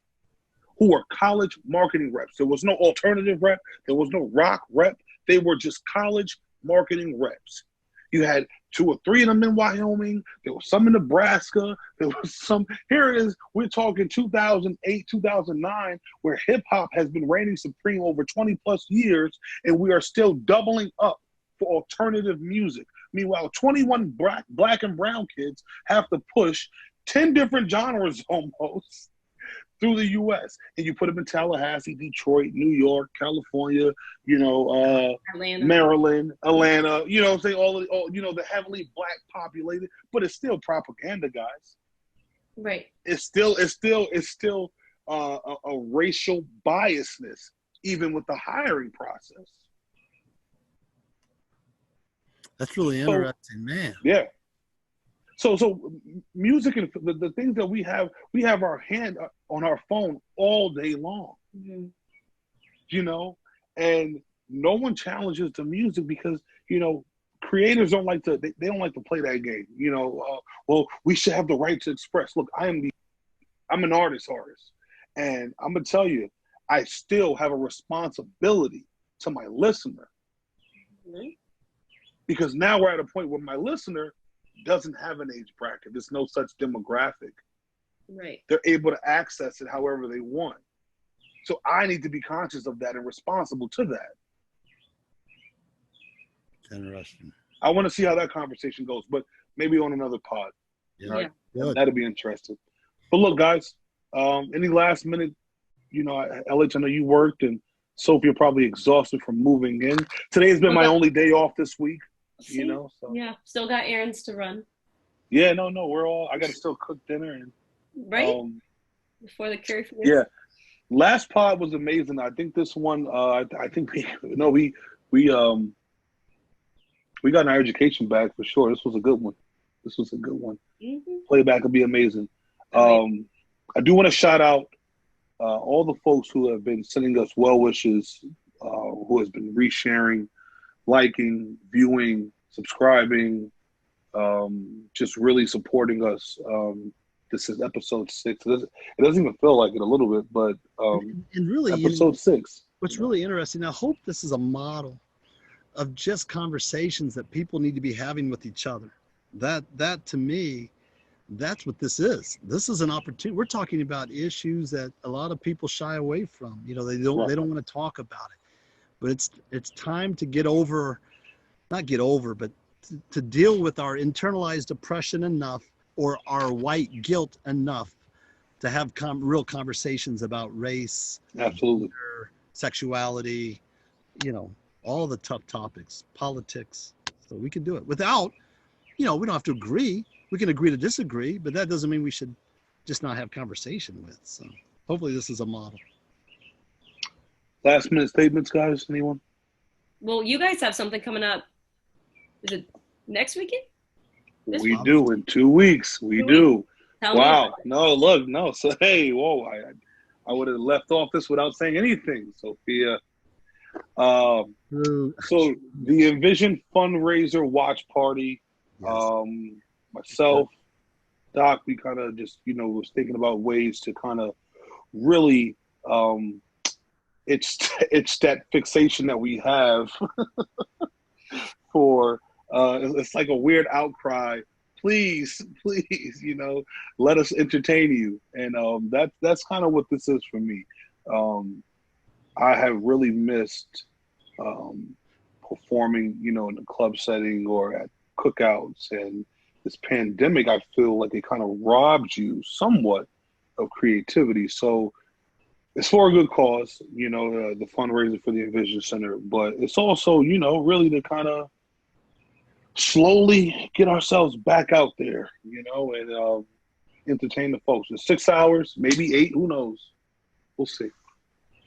who were college marketing reps. There was no alternative rep. There was no rock rep. They were just college marketing reps. You had 2 or 3 of them in Wyoming. There was some in Nebraska. There was some. Here it is. We're talking 2008, 2009, where hip-hop has been reigning supreme over 20-plus years, and we are still doubling up for alternative music. Meanwhile, 21 black and brown kids have to push 10 different genres almost through the U.S. And you put them in Tallahassee, Detroit, New York, California, Atlanta. Maryland, Atlanta, I'm saying all the heavily black populated, but it's still propaganda, guys. Right. It's still a racial biasness, even with the hiring process. That's really interesting, man. Yeah. So music and the things that we have our hand on our phone all day long, and no one challenges the music because, creators don't like to, they don't like to play that game, well, we should have the right to express. Look, I'm an artist, and I'm going to tell you, I still have a responsibility to my listener because now we're at a point where my listener doesn't have an age bracket. There's no such demographic. Right. They're able to access it however they want. So I need to be conscious of that and responsible to that. Interesting. I want to see how that conversation goes, but maybe on another pod. Yeah. That'd be interesting. But look, guys, any last minute, LH, I know you worked, and Sophie, you're probably exhausted from moving in. Today has been my only day off this week. So. Yeah, still got errands to run. Yeah, no, I got to still cook dinner and before the curfew. Yeah, last pod was amazing. I think this one, I think we got our education back for sure. This was a good one. Playback will be amazing. I do want to shout out all the folks who have been sending us well wishes, who has been resharing, liking, viewing, subscribing, just really supporting us. This is episode 6. It doesn't even feel like it a little bit, but and really, episode 6. What's really interesting, I hope this is a model of just conversations that people need to be having with each other. That to me, that's what this is. This is an opportunity. We're talking about issues that a lot of people shy away from. They don't want to talk about it. But it's time to but to deal with our internalized oppression enough, or our white guilt enough, to have real conversations about race, absolutely, gender, sexuality, all the tough topics, politics. So we can do it without, we don't have to agree. We can agree to disagree, but that doesn't mean we should just not have conversation with. So hopefully this is a model. Last minute statements, guys. Anyone? Well, you guys have something coming up. Is it next weekend? We do in 2 weeks. We do. Wow. No. So hey, whoa! I would have left off this without saying anything, Sophia. So the Envision fundraiser watch party. Yes. Myself, Doc, we kind of just was thinking about ways to kind of really. It's that fixation that we have for it's like a weird outcry. Please, let us entertain you, and that's kind of what this is for me. I have really missed performing, in a club setting or at cookouts. And this pandemic, I feel like it kind of robbed you somewhat of creativity. So it's for a good cause, the fundraiser for the Envision Center, but it's also, really to kind of slowly get ourselves back out there, and entertain the folks. It's 6 hours, maybe 8, who knows? We'll see.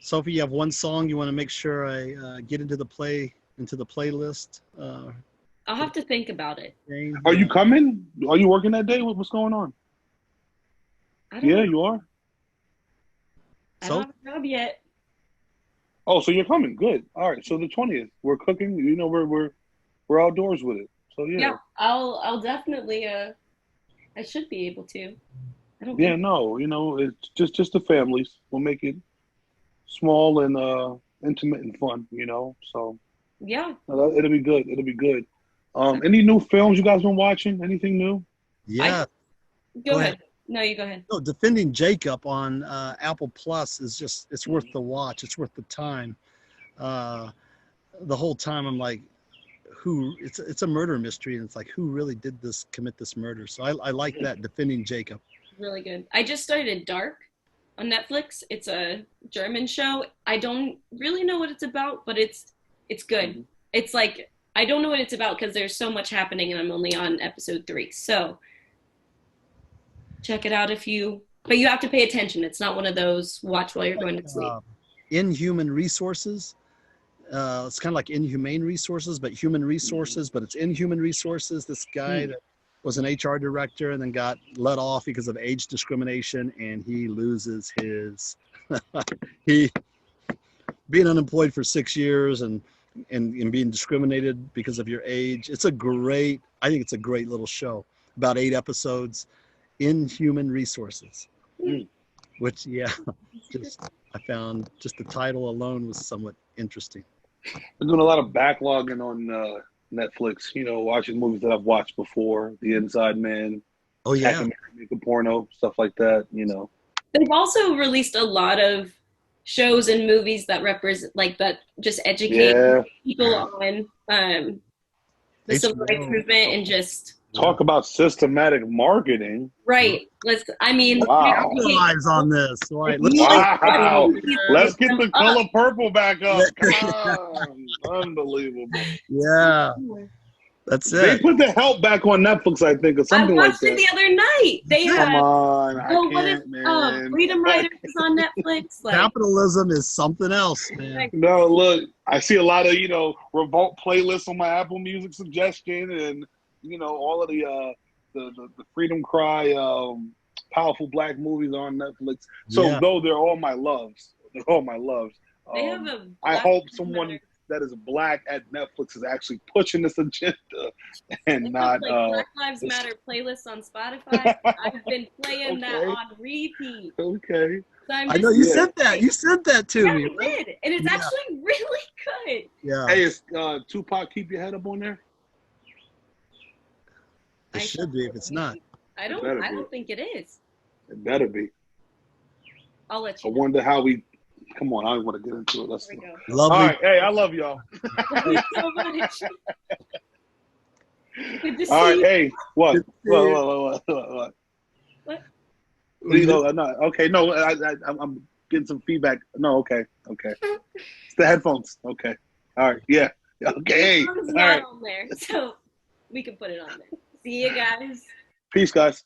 Sophie, you have one song you want to make sure I get into the playlist? I'll have to think about it. Are you coming? Are you working that day? What's going on? I don't know. You are? I don't have a job yet. Oh, so you're coming. Good. All right. So the 20th, we're cooking. We're outdoors with it. So yeah. Yeah, I'll definitely. I should be able to. I don't. Yeah, no, it's just the families. We'll make it small and intimate and fun. So yeah, it'll be good. It'll be good. Any new films you guys been watching? Anything new? Yeah. Go ahead. No, you go ahead. No, Defending Jacob on Apple Plus is it's worth the watch. It's worth the time. The whole time I'm like, it's a murder mystery, and it's like, who really did commit this murder? So I like that, Defending Jacob. Really good. I just started Dark on Netflix. It's a German show. I don't really know what it's about, but it's good. Mm-hmm. It's like, I don't know what it's about because there's so much happening and I'm only on episode 3. So check it out but you have to pay attention. It's not one of those watch while you're going to sleep. Inhuman Resources. It's kind of like Inhumane Resources, but human resources, but it's Inhuman Resources. This guy that was an HR director and then got let off because of age discrimination, and he loses his being unemployed for 6 years and being discriminated because of your age. I think it's a great little show, about 8 episodes. Inhuman Resources, which I found just the title alone was somewhat interesting. I'm doing a lot of backlogging on Netflix, watching movies that I've watched before, The Inside Man, oh yeah, Make a Porno, stuff like that. They've also released a lot of shows and movies that represent, like, that just educate people on the civil rights movement and just talk about systematic marketing. Right. Wow. Capitalize on this. Right. Let's get the color purple back up. Unbelievable. Yeah. That's it. They put the Help back on Netflix, I think, or something like that. I watched it the other night. Come on. I can't, man. Freedom Riders is on Netflix. Capitalism is something else, man. No, look, I see a lot of, revolt playlists on my Apple Music suggestion, and all of the Freedom Cry, powerful black movies on Netflix. So though they're all my loves, They have I hope someone that is black at Netflix is actually pushing this agenda and not Black Lives Matter playlist on Spotify. I've been playing that on repeat. Okay. So I know you sent that. You sent that to me. I did, and it's actually really good. Yeah. Hey, is Tupac Keep Your Head Up on there? It should be if it's not. I don't think it is. It better be. I'll let you know. I wonder how we. Come on, I don't want to get into it. Let's go. Lovely. All right, hey, I love y'all. Thank you so much. Good to see all right, you. Hey, what? What? Okay, no, I'm getting some feedback. No, okay. It's the headphones. Okay. All right, yeah. Okay. It's not on there, so we can put it on there. See you guys. Peace, guys.